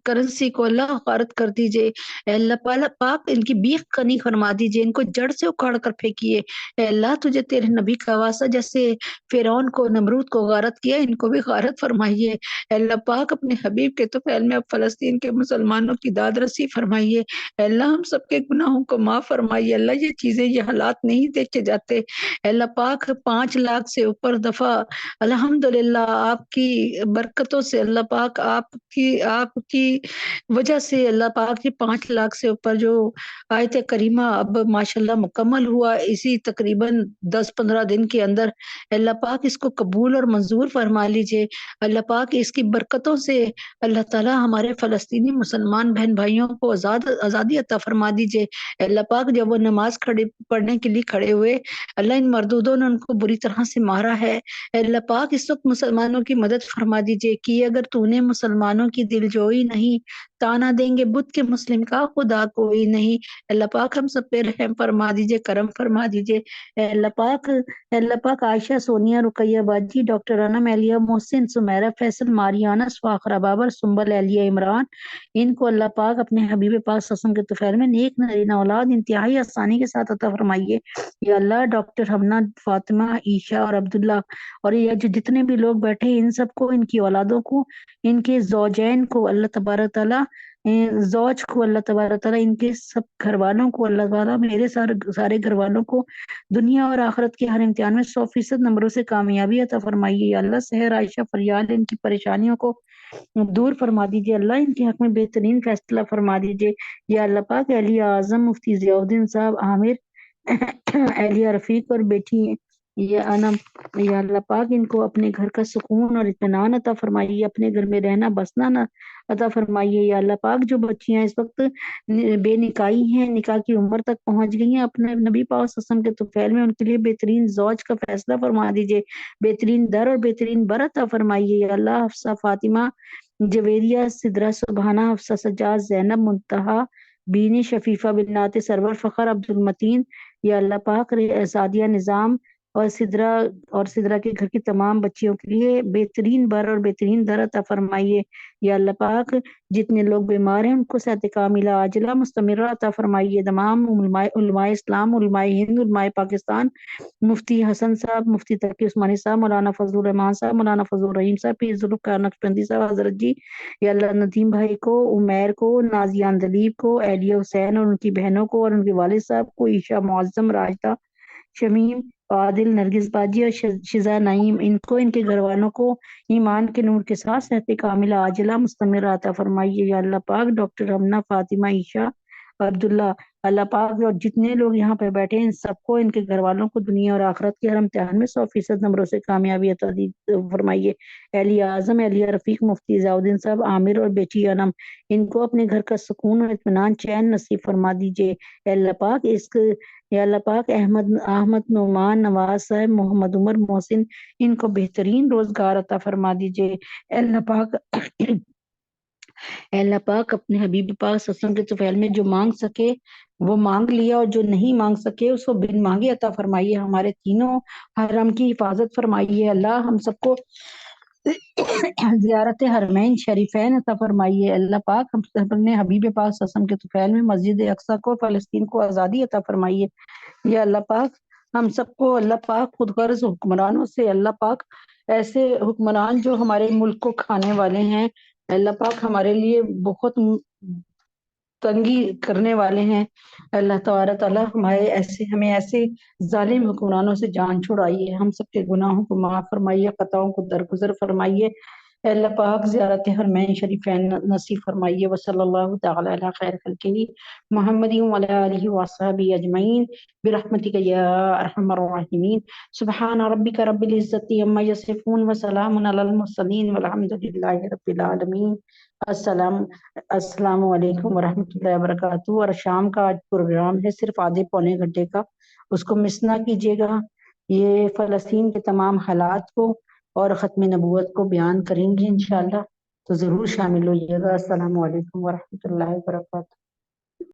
کرنسی کو اللہ غارت کر دیجئے، اے اللہ پاک ان کی بیخ کنی فرما دیجئے، ان کو جڑ سے اکھاڑ کر پھینکیے، اے اللہ تجھے تیرے نبی کا واسطہ جیسے فرعون کو نمرود کو غارت کیا ان کو بھی غارت فرمائیے، اے اللہ پاک اپنے حبیب کے طفیل میں اب فلسطین کے مسلمانوں کی داد رسی فرمائیے، اے اللہ ہم سب کے گناہوں کو معاف فرمائیے، اللہ یہ چیزیں یہ حالات نہیں دیکھے جاتے، اے اللہ پاک 5 لاکھ سے اوپر دفعہ الحمدللہ آپ کی برکتوں سے اللہ پاک آپ کی وجہ سے اللہ پاک کی 5 لاکھ سے اوپر جو آیت کریمہ اب ماشاءاللہ مکمل ہوا اسی تقریباً 10-15 دن کے اندر، اللہ پاک اس کو قبول اور منظور فرما لیجئے، اللہ پاک اس کی برکتوں سے اللہ تعالی ہمارے فلسطینی مسلمان بہن بھائیوں کو آزادی عطا فرما دیجئے، اللہ پاک جب وہ نماز پڑھنے کے لیے کھڑے ہوئے اللہ ان مردودوں نے ان کو بری طرح سے مارا ہے، اے اللہ پاک اس وقت مسلمانوں کی مدد فرما دیجئے کہ اگر تو نے مسلمانوں کی دل جوئی نہیں، تانا دیں گے بت کے مسلم کا خدا کوئی نہیں، اللہ پاک ہم سب پہ رحم فرما دیجئے، کرم فرما دیجئے، اے اللہ پاک عائشہ سونیا رقیہ باجی ڈاکٹر انم اہلیہ محسن سمیرہ فیصل ماریانہ سفاخرہ بابر سنبل اہلیہ عمران، ان کو اللہ پاک اپنے حبیب پاک صلی اللہ علیہ وسلم کے طفیل میں نیک نرینہ اولاد انتہائی آسانی کے ساتھ عطا فرمائیے، یا اللہ ڈاکٹر حمنہ فاطمہ عیشہ اور عبداللہ اور یہ جو جتنے بھی لوگ بیٹھے ان سب کو ان کی اولادوں کو ان کے زوجین کو اللہ تبارک تعالیٰ زوج کو اللہ تبارک تعالیٰ ان کے سب گھر والوں کو اللہ تعالیٰ میرے سارے گھر والوں کو دنیا اور آخرت کے ہر امتحان میں 100% نمبروں سے کامیابی عطا فرمائیے، یا اللہ سحر عائشہ فریال ان کی پریشانیوں کو دور فرما دیجئے، اللہ ان کے حق میں بہترین فیصلہ فرما دیجئے، یا اللہ پاک اہلیہ اعظم مفتی ضیاء الدین صاحب عامر اہلیہ رفیق اور بیٹی یہ انم، یا اللہ پاک ان کو اپنے گھر کا سکون اور اطمینان عطا فرمائیے، اپنے گھر میں رہنا بسنا نہ عطا فرمائیے، یا اللہ پاک جو بچیاں اس وقت بے نکاحی ہیں نکاح کی عمر تک پہنچ گئی ہیں اپنے نبی پاک صلی اللہ علیہ وسلم کے طفیل میں ان کے لیے بہترین زوج کا فیصلہ فرما دیجئے، بہترین در اور بہترین بر عطا فرمائیے، یا اللہ حفصہ فاطمہ جویریہ سدرہ سبحانہ حفصہ سجاد زینب منتہا بینی شفیفہ بنات سرور فخر عبد المتین، یا اللہ پاک سعدیہ نظام اور سدرہ کے گھر کی تمام بچیوں کے لیے بہترین بر اور بہترین در عطا فرمائیے، یا اللہ پاک جتنے لوگ بیمار ہیں ان کو صحت کاملہ عاجلہ مستمرہ عطا فرمائیے، تمام علماء اسلام، علماء ہند، علماء پاکستان، مفتی حسن صاحب، مفتی تقی عثمانی صاحب، مولانا فضل الرحمان صاحب، مولانا فضل الرحیم صاحب، پیر ذوالفقار نقشبندی صاحب حضرت جی، یا اللہ ندیم بھائی کو، عمیر کو، نازیان دلیپ کو، اہلیہ حسین اور ان کی بہنوں کو اور ان کے والد صاحب کو، عیشا معظم، راجدہ شمیم، عادل، نرگس باجی اور شزا نعیم، ان کو ان کے گھر والوں کو ایمان کے نور کے ساتھ صحت کاملہ عاجلہ مستمرہ عطا فرمائیے، یا اللہ پاک ڈاکٹر رمنہ فاطمہ عیشہ عبداللہ، اللہ پاک اور جتنے لوگ یہاں پہ بیٹھے ہیں ان سب کو ان کے گھر والوں کو دنیا اور آخرت کے ہر امتحان میں 100% نمبروں سے کامیابی عطا فرمائیے، اہلیہ اعظم اہلیہ رفیق مفتی ضیاء الدین صاحب عامر اور بیٹی انم، ان کو اپنے گھر کا سکون اور اطمینان چین نصیب فرما دیجئے، اے اللہ پاک یا اللہ پاک احمد نعمان نواز صاحب محمد عمر محسن ان کو بہترین روزگار عطا فرما دیجئے، اے اللہ پاک اپنے حبیب پاک صلی اللہ علیہ وسلم کے طفیل میں جو مانگ سکے وہ مانگ لیا اور جو نہیں مانگ سکے اس کو بن مانگے عطا فرمائیے، ہمارے تینوں حرم کی حفاظت فرمائیے، اللہ ہم سب کو زیارت حرمین شریفین عطا فرمائیے، اللہ پاک ہم سب نے حبیب پاک صلی اللہ علیہ وسلم کے طفیل میں مسجد اقصی کو فلسطین کو آزادی عطا فرمائیے، یا اللہ پاک ہم سب کو اللہ پاک خود غرض حکمرانوں سے اللہ پاک ایسے حکمران جو ہمارے ملک کو کھانے والے ہیں اللہ پاک ہمارے لیے بہت تنگی کرنے والے ہیں، اللہ تبارک تعالیٰ ہمیں ایسے ظالم حکمرانوں سے جان چھڑائیے، ہم سب کے گناہوں کو معاف فرمائیے، خطاؤں کو درگزر فرمائیے، اللہ پاک زیارت حرمین شریفین نصیب فرمائیے، وصلی اللہ تعالی علی خیر خلقہ محمد وعلی آلہ وصحبہ اجمعین برحمتک یا ارحم الراحمین، سبحان ربک رب العزت عما یصفون وسلام علی المرسلین والحمد للہ رب العالمین۔ السلام علیکم ورحمۃ اللہ وبرکاتہ۔ اور شام کا آج پروگرام ہے صرف آدھے پونے گھنٹے کا، اس کو مس نہ کیجیے گا، یہ فلسطین کے تمام حالات کو اور ختم نبوت کو بیان کریں گے انشاءاللہ، تو ضرور شامل ہوئیے گا۔ السلام علیکم ورحمۃ اللہ وبرکاتہ۔